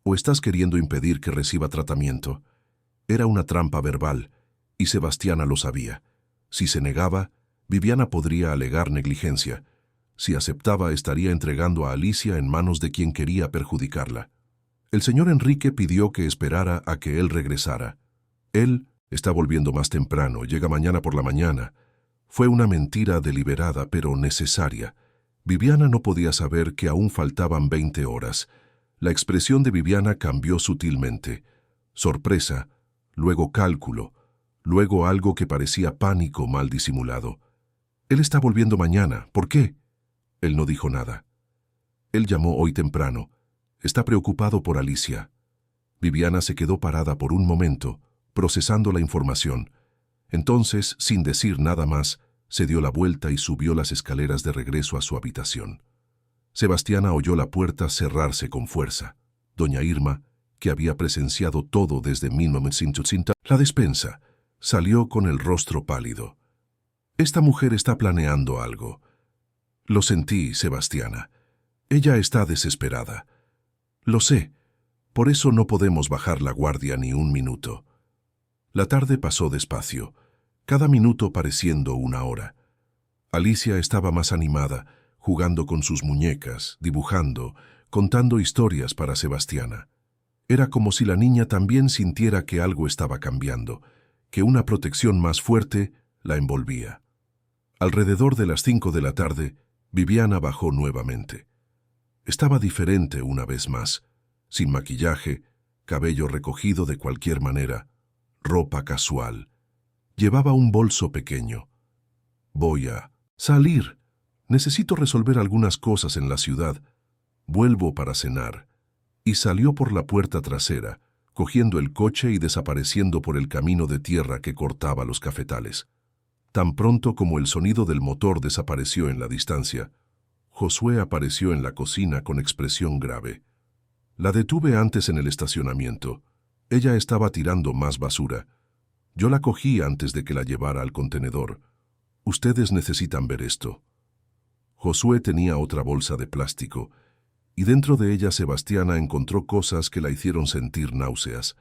¿O estás queriendo impedir que reciba tratamiento? Era una trampa verbal, y Sebastiana lo sabía. Si se negaba, Viviana podría alegar negligencia. Si aceptaba, estaría entregando a Alicia en manos de quien quería perjudicarla. El señor Enrique pidió que esperara a que él regresara. Él está volviendo más temprano, llega mañana por la mañana. Fue una mentira deliberada, pero necesaria. Viviana no podía saber que aún faltaban 20 horas. La expresión de Viviana cambió sutilmente. Sorpresa, luego cálculo, luego algo que parecía pánico mal disimulado. Él está volviendo mañana. ¿Por qué? Él no dijo nada. Él llamó hoy temprano. Está preocupado por Alicia. Viviana se quedó parada por un momento, procesando la información. Entonces, sin decir nada más, se dio la vuelta y subió las escaleras de regreso a su habitación. Sebastiana oyó la puerta cerrarse con fuerza. Doña Irma, que había presenciado todo desde 1950, la despensa, salió con el rostro pálido. Esta mujer está planeando algo. Lo sentí, Sebastiana. Ella está desesperada. Lo sé. Por eso no podemos bajar la guardia ni un minuto. La tarde pasó despacio, cada minuto pareciendo una hora. Alicia estaba más animada, jugando con sus muñecas, dibujando, contando historias para Sebastiana. Era como si la niña también sintiera que algo estaba cambiando, que una protección más fuerte la envolvía. Alrededor de las 5 de la tarde, Viviana bajó nuevamente. Estaba diferente una vez más, sin maquillaje, cabello recogido de cualquier manera, ropa casual. Llevaba un bolso pequeño. Voy a salir. Necesito resolver algunas cosas en la ciudad. Vuelvo para cenar. Y salió por la puerta trasera, cogiendo el coche y desapareciendo por el camino de tierra que cortaba los cafetales. Tan pronto como el sonido del motor desapareció en la distancia, Josué apareció en la cocina con expresión grave. La detuve antes en el estacionamiento. Ella estaba tirando más basura. Yo la cogí antes de que la llevara al contenedor. Ustedes necesitan ver esto. Josué tenía otra bolsa de plástico, y dentro de ella Sebastiana encontró cosas que la hicieron sentir náuseas.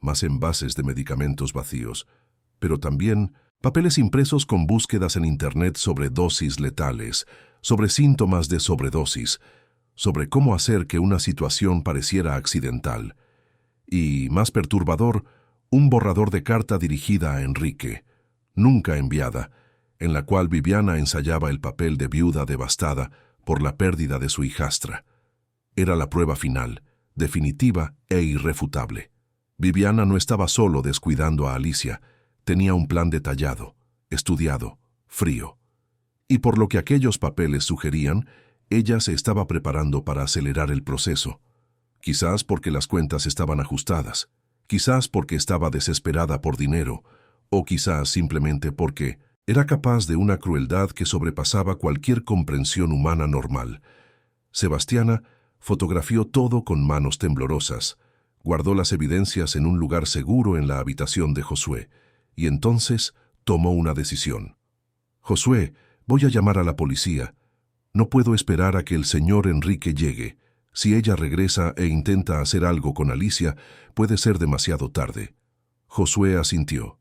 Más envases de medicamentos vacíos, pero también papeles impresos con búsquedas en Internet sobre dosis letales, sobre síntomas de sobredosis, sobre cómo hacer que una situación pareciera accidental. Y, más perturbador, un borrador de carta dirigida a Enrique, nunca enviada, en la cual Viviana ensayaba el papel de viuda devastada por la pérdida de su hijastra. Era la prueba final, definitiva e irrefutable. Viviana no estaba solo descuidando a Alicia, tenía un plan detallado, estudiado, frío. Y por lo que aquellos papeles sugerían, ella se estaba preparando para acelerar el proceso. Quizás porque las cuentas estaban ajustadas, quizás porque estaba desesperada por dinero, o quizás simplemente porque era capaz de una crueldad que sobrepasaba cualquier comprensión humana normal. Sebastiana fotografió todo con manos temblorosas, Guardó las evidencias en un lugar seguro en la habitación de Josué, y entonces tomó una decisión. «Josué, voy a llamar a la policía. No puedo esperar a que el señor Enrique llegue. Si ella regresa e intenta hacer algo con Alicia, puede ser demasiado tarde». Josué asintió.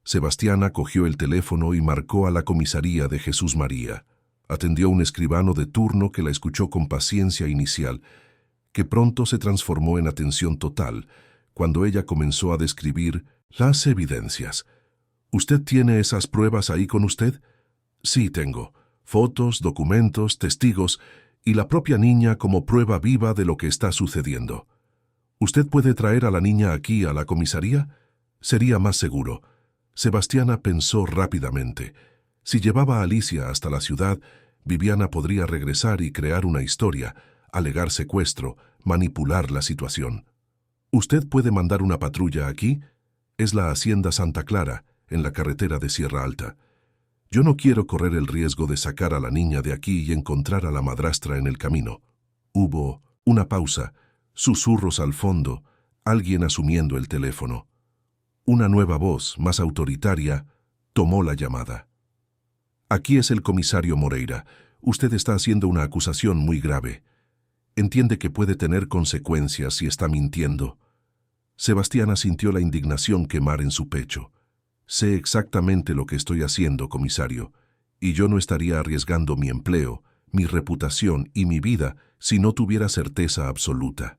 Sebastiana cogió el teléfono y marcó a la comisaría de Jesús María. Atendió un escribano de turno que la escuchó con paciencia inicial, que pronto se transformó en atención total cuando ella comenzó a describir las evidencias. «¿Usted tiene esas pruebas ahí con usted?» «Sí, tengo. Fotos, documentos, testigos y la propia niña como prueba viva de lo que está sucediendo. ¿Usted puede traer a la niña aquí a la comisaría? Sería más seguro». Sebastiana pensó rápidamente. Si llevaba a Alicia hasta la ciudad, Viviana podría regresar y crear una historia, alegar secuestro, manipular la situación. «¿Usted puede mandar una patrulla aquí? Es la Hacienda Santa Clara, en la carretera de Sierra Alta. Yo no quiero correr el riesgo de sacar a la niña de aquí y encontrar a la madrastra en el camino». Hubo una pausa, susurros al fondo, alguien asumiendo el teléfono. Una nueva voz, más autoritaria, tomó la llamada. «Aquí es el comisario Moreira. Usted está haciendo una acusación muy grave. Entiende que puede tener consecuencias si está mintiendo». Sebastiana sintió la indignación quemar en su pecho. «Sé exactamente lo que estoy haciendo, comisario, y yo no estaría arriesgando mi empleo, mi reputación y mi vida si no tuviera certeza absoluta.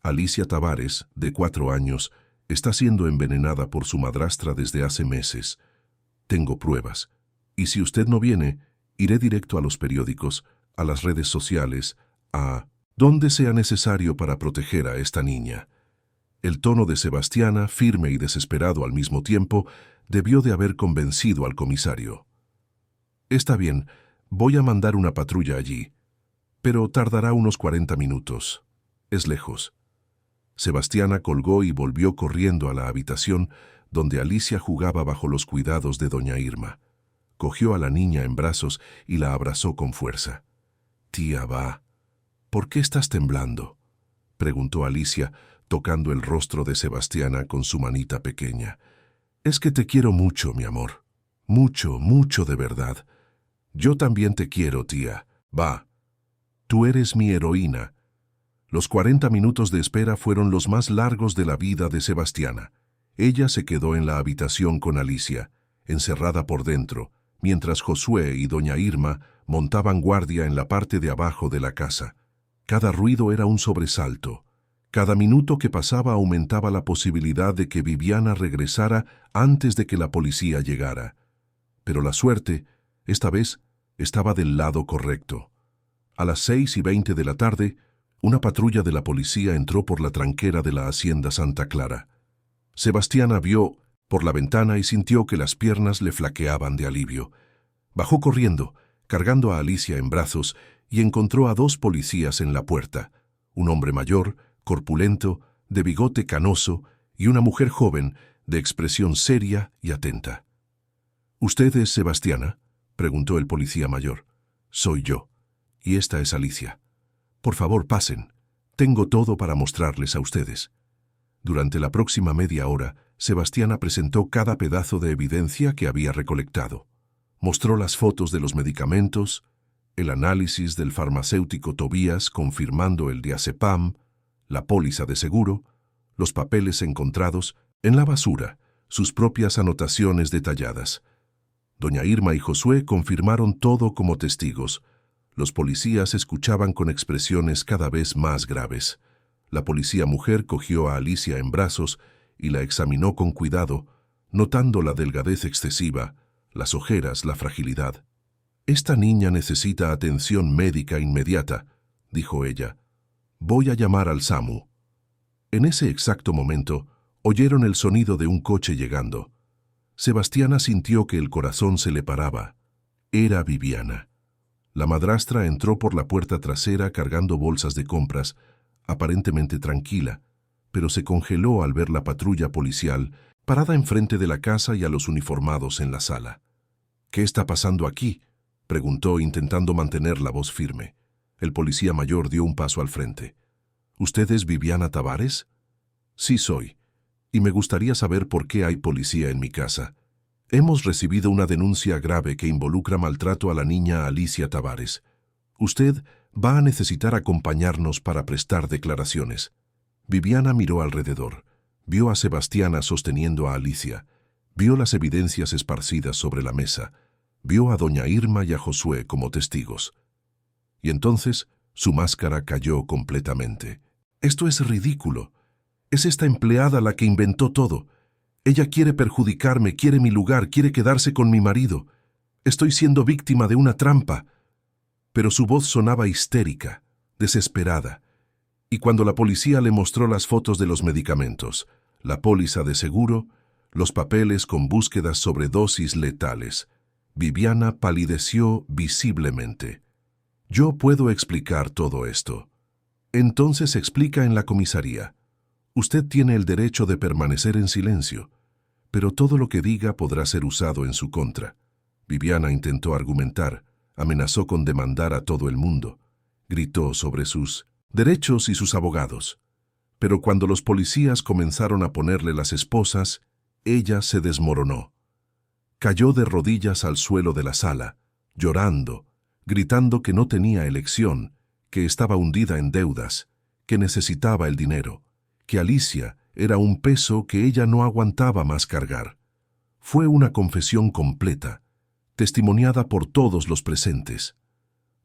Alicia Tavares, de 4 años, está siendo envenenada por su madrastra desde hace meses. Tengo pruebas, y si usted no viene, iré directo a los periódicos, a las redes sociales, a donde sea necesario para proteger a esta niña». El tono de Sebastiana, firme y desesperado al mismo tiempo, debió de haber convencido al comisario. «Está bien, voy a mandar una patrulla allí, pero tardará unos 40 minutos. Es lejos». Sebastiana colgó y volvió corriendo a la habitación donde Alicia jugaba bajo los cuidados de doña Irma. Cogió a la niña en brazos y la abrazó con fuerza. «Tía, va. ¿Por qué estás temblando?», preguntó Alicia, tocando el rostro de Sebastiana con su manita pequeña. «Es que te quiero mucho, mi amor. Mucho, mucho de verdad. Yo también te quiero, tía. Va. Tú eres mi heroína». Los 40 minutos de espera fueron los más largos de la vida de Sebastiana. Ella se quedó en la habitación con Alicia, encerrada por dentro, mientras Josué y doña Irma montaban guardia en la parte de abajo de la casa. Cada ruido era un sobresalto. Cada minuto que pasaba aumentaba la posibilidad de que Viviana regresara antes de que la policía llegara. Pero la suerte, esta vez, estaba del lado correcto. A las 6:20 de la tarde, una patrulla de la policía entró por la tranquera de la Hacienda Santa Clara. Sebastiana vio por la ventana y sintió que las piernas le flaqueaban de alivio. Bajó corriendo, cargando a Alicia en brazos, y encontró a 2 policías en la puerta, un hombre mayor, corpulento, de bigote canoso, y una mujer joven, de expresión seria y atenta. «¿Usted es Sebastiana?», preguntó el policía mayor. «Soy yo. Y esta es Alicia. Por favor, pasen. Tengo todo para mostrarles a ustedes». Durante la próxima media hora, Sebastiana presentó cada pedazo de evidencia que había recolectado. Mostró las fotos de los medicamentos, el análisis del farmacéutico Tobías confirmando el diazepam, la póliza de seguro, los papeles encontrados en la basura, sus propias anotaciones detalladas. Doña Irma y Josué confirmaron todo como testigos. Los policías escuchaban con expresiones cada vez más graves. La policía mujer cogió a Alicia en brazos y la examinó con cuidado, notando la delgadez excesiva, las ojeras, la fragilidad. «Esta niña necesita atención médica inmediata», dijo ella. «Voy a llamar al SAMU». En ese exacto momento, oyeron el sonido de un coche llegando. Sebastiana sintió que el corazón se le paraba. Era Viviana. La madrastra entró por la puerta trasera cargando bolsas de compras, aparentemente tranquila, pero se congeló al ver la patrulla policial parada enfrente de la casa y a los uniformados en la sala. «¿Qué está pasando aquí?», preguntó intentando mantener la voz firme. El policía mayor dio un paso al frente. «¿Usted es Viviana Tavares?». Sí soy. Y me gustaría saber por qué hay policía en mi casa. Hemos recibido una denuncia grave que involucra maltrato a la niña Alicia Tavares. Usted va a necesitar acompañarnos para prestar declaraciones. Viviana miró alrededor. Vio a Sebastiana sosteniendo a Alicia. Vio las evidencias esparcidas sobre la mesa. Vio a doña Irma y a Josué como testigos. Y entonces su máscara cayó completamente. Esto es ridículo. Es esta empleada la que inventó todo. Ella quiere perjudicarme, quiere mi lugar, quiere quedarse con mi marido. Estoy siendo víctima de una trampa. Pero su voz sonaba histérica, desesperada. Y cuando la policía le mostró las fotos de los medicamentos, la póliza de seguro, los papeles con búsquedas sobre dosis letales, Viviana palideció visiblemente. Yo puedo explicar todo esto. Entonces explica en la comisaría. Usted tiene el derecho de permanecer en silencio, pero todo lo que diga podrá ser usado en su contra. Viviana intentó argumentar, amenazó con demandar a todo el mundo, gritó sobre sus derechos y sus abogados. Pero cuando los policías comenzaron a ponerle las esposas, ella se desmoronó. Cayó de rodillas al suelo de la sala, llorando, gritando que no tenía elección, que estaba hundida en deudas, que necesitaba el dinero, que Alicia era un peso que ella no aguantaba más cargar. Fue una confesión completa, testimoniada por todos los presentes.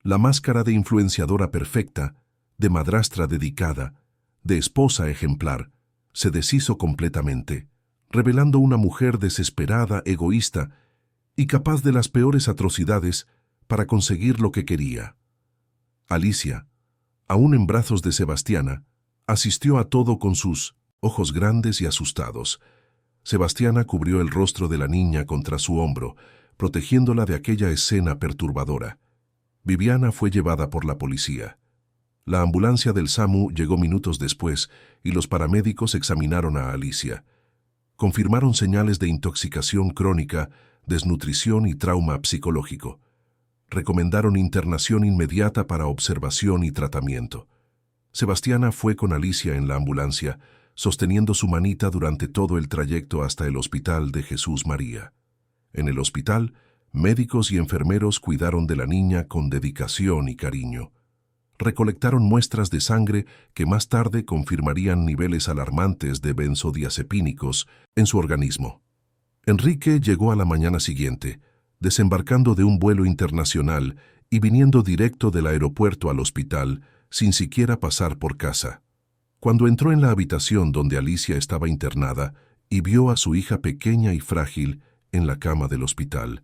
La máscara de influenciadora perfecta, de madrastra dedicada, de esposa ejemplar, se deshizo completamente, revelando una mujer desesperada, egoísta y capaz de las peores atrocidades para conseguir lo que quería. Alicia, aún en brazos de Sebastiana, asistió a todo con sus ojos grandes y asustados. Sebastiana cubrió el rostro de la niña contra su hombro, protegiéndola de aquella escena perturbadora. Viviana fue llevada por la policía. La ambulancia del SAMU llegó minutos después y los paramédicos examinaron a Alicia. Confirmaron señales de intoxicación crónica, desnutrición y trauma psicológico. Recomendaron internación inmediata para observación y tratamiento. Sebastiana fue con Alicia en la ambulancia, sosteniendo su manita durante todo el trayecto hasta el Hospital de Jesús María. En el hospital, médicos y enfermeros cuidaron de la niña con dedicación y cariño. Recolectaron muestras de sangre que más tarde confirmarían niveles alarmantes de benzodiazepínicos en su organismo. Enrique llegó a la mañana siguiente, desembarcando de un vuelo internacional y viniendo directo del aeropuerto al hospital, sin siquiera pasar por casa. Cuando entró en la habitación donde Alicia estaba internada y vio a su hija pequeña y frágil en la cama del hospital,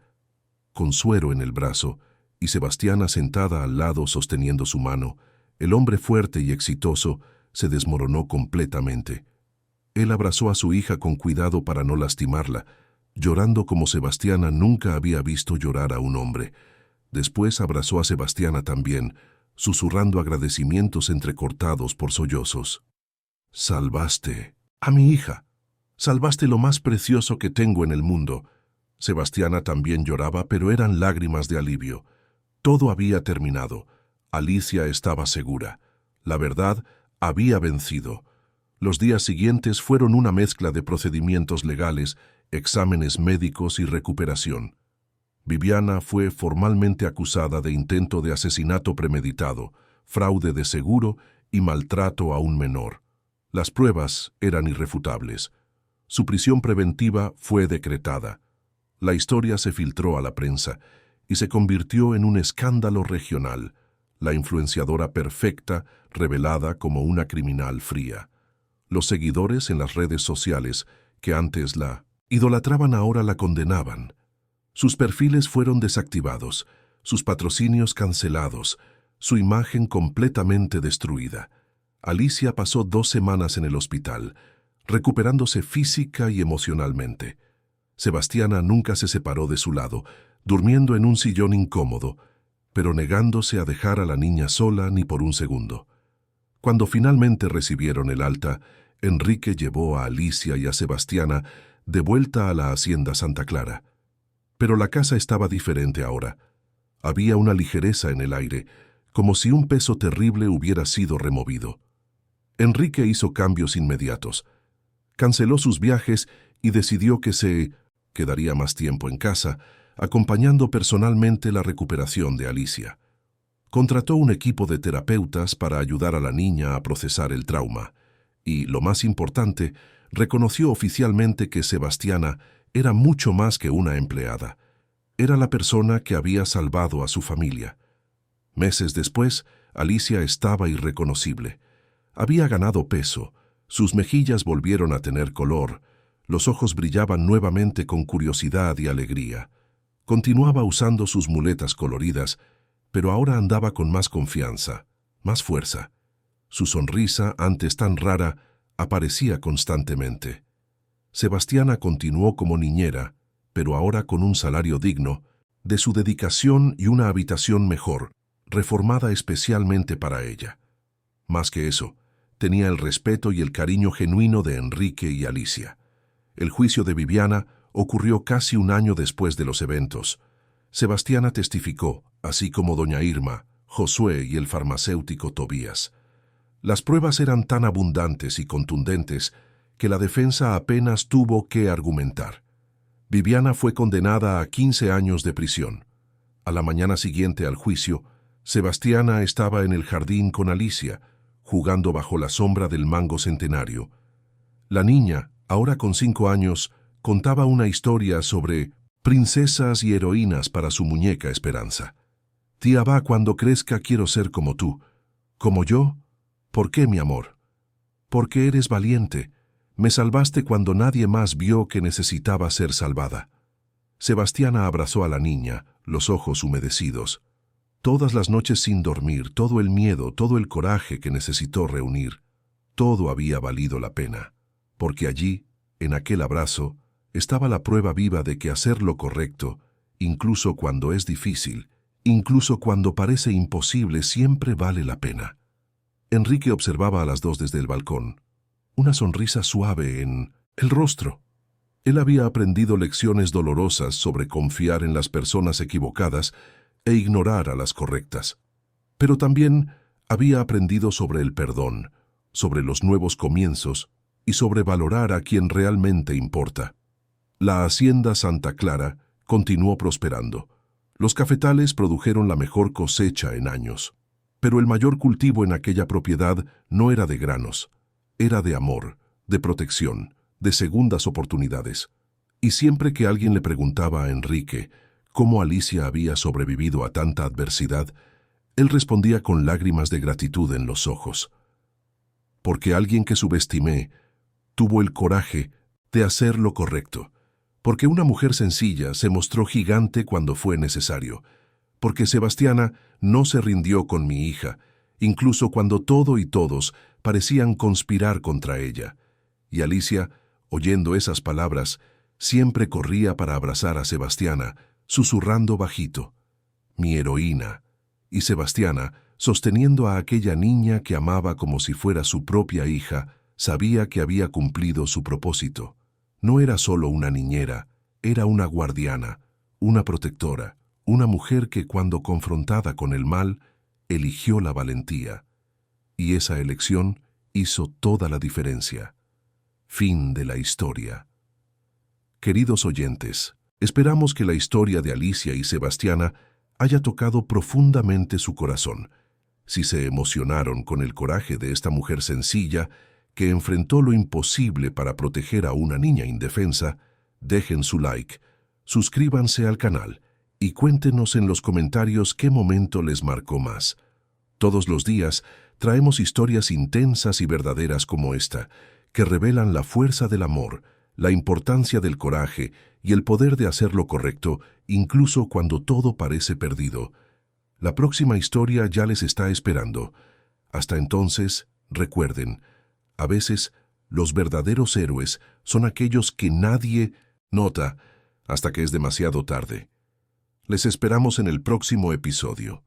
con suero en el brazo y Sebastiana sentada al lado sosteniendo su mano, el hombre fuerte y exitoso se desmoronó completamente. Él abrazó a su hija con cuidado para no lastimarla, llorando como Sebastiana nunca había visto llorar a un hombre. Después abrazó a Sebastiana también, susurrando agradecimientos entrecortados por sollozos. «Salvaste a mi hija. Salvaste lo más precioso que tengo en el mundo». Sebastiana también lloraba, pero eran lágrimas de alivio. Todo había terminado. Alicia estaba segura. La verdad había vencido. Los días siguientes fueron una mezcla de procedimientos legales, exámenes médicos y recuperación. Viviana fue formalmente acusada de intento de asesinato premeditado, fraude de seguro y maltrato a un menor. Las pruebas eran irrefutables. Su prisión preventiva fue decretada. La historia se filtró a la prensa y se convirtió en un escándalo regional, la influenciadora perfecta revelada como una criminal fría. Los seguidores en las redes sociales, que antes la idolatraban, ahora la condenaban. Sus perfiles fueron desactivados, sus patrocinios cancelados, su imagen completamente destruida. Alicia pasó 2 semanas en el hospital, recuperándose física y emocionalmente. Sebastiana nunca se separó de su lado, durmiendo en un sillón incómodo, pero negándose a dejar a la niña sola ni por un segundo. Cuando finalmente recibieron el alta, Enrique llevó a Alicia y a Sebastiana de vuelta a la hacienda Santa Clara. Pero la casa estaba diferente ahora. Había una ligereza en el aire, como si un peso terrible hubiera sido removido. Enrique hizo cambios inmediatos. Canceló sus viajes y decidió que se quedaría más tiempo en casa, acompañando personalmente la recuperación de Alicia. Contrató un equipo de terapeutas para ayudar a la niña a procesar el trauma y, lo más importante, reconoció oficialmente que Sebastiana era mucho más que una empleada. Era la persona que había salvado a su familia. Meses después, Alicia estaba irreconocible. Había ganado peso, sus mejillas volvieron a tener color, los ojos brillaban nuevamente con curiosidad y alegría. Continuaba usando sus muletas coloridas, pero ahora andaba con más confianza, más fuerza. Su sonrisa, antes tan rara, aparecía constantemente. Sebastiana continuó como niñera, pero ahora con un salario digno, de su dedicación y una habitación mejor, reformada especialmente para ella. Más que eso, tenía el respeto y el cariño genuino de Enrique y Alicia. El juicio de Viviana ocurrió casi un año después de los eventos. Sebastiana testificó, así como doña Irma, Josué y el farmacéutico Tobías. Las pruebas eran tan abundantes y contundentes que la defensa apenas tuvo que argumentar. Viviana fue condenada a 15 años de prisión. A la mañana siguiente al juicio, Sebastiana estaba en el jardín con Alicia, jugando bajo la sombra del mango centenario. La niña, ahora con 5 años, contaba una historia sobre princesas y heroínas para su muñeca Esperanza. Tía Va, cuando crezca quiero ser como tú. ¿Como yo? ¿Por qué, mi amor? Porque eres valiente. Me salvaste cuando nadie más vio que necesitaba ser salvada. Sebastiana abrazó a la niña, los ojos humedecidos. Todas las noches sin dormir, todo el miedo, todo el coraje que necesitó reunir, todo había valido la pena, porque allí, en aquel abrazo, estaba la prueba viva de que hacer lo correcto, incluso cuando es difícil, incluso cuando parece imposible, siempre vale la pena. Enrique observaba a las dos desde el balcón, una sonrisa suave en el rostro. Él había aprendido lecciones dolorosas sobre confiar en las personas equivocadas e ignorar a las correctas. Pero también había aprendido sobre el perdón, sobre los nuevos comienzos y sobre valorar a quien realmente importa. La hacienda Santa Clara continuó prosperando. Los cafetales produjeron la mejor cosecha en años. Pero el mayor cultivo en aquella propiedad no era de granos, era de amor, de protección, de segundas oportunidades. Y siempre que alguien le preguntaba a Enrique cómo Alicia había sobrevivido a tanta adversidad, él respondía con lágrimas de gratitud en los ojos. Porque alguien que subestimé tuvo el coraje de hacer lo correcto. Porque una mujer sencilla se mostró gigante cuando fue necesario. Porque Sebastiana no se rindió con mi hija, incluso cuando todo y todos parecían conspirar contra ella. Y Alicia, oyendo esas palabras, siempre corría para abrazar a Sebastiana, susurrando bajito, mi heroína, y Sebastiana, sosteniendo a aquella niña que amaba como si fuera su propia hija, sabía que había cumplido su propósito. No era solo una niñera, era una guardiana, una protectora, una mujer que cuando confrontada con el mal, eligió la valentía. Y esa elección hizo toda la diferencia. Fin de la historia. Queridos oyentes, esperamos que la historia de Alicia y Sebastiana haya tocado profundamente su corazón. Si se emocionaron con el coraje de esta mujer sencilla que enfrentó lo imposible para proteger a una niña indefensa, dejen su like, suscríbanse al canal y cuéntenos en los comentarios qué momento les marcó más. Todos los días traemos historias intensas y verdaderas como esta, que revelan la fuerza del amor, la importancia del coraje y el poder de hacer lo correcto, incluso cuando todo parece perdido. La próxima historia ya les está esperando. Hasta entonces, recuerden, a veces los verdaderos héroes son aquellos que nadie nota hasta que es demasiado tarde. Les esperamos en el próximo episodio.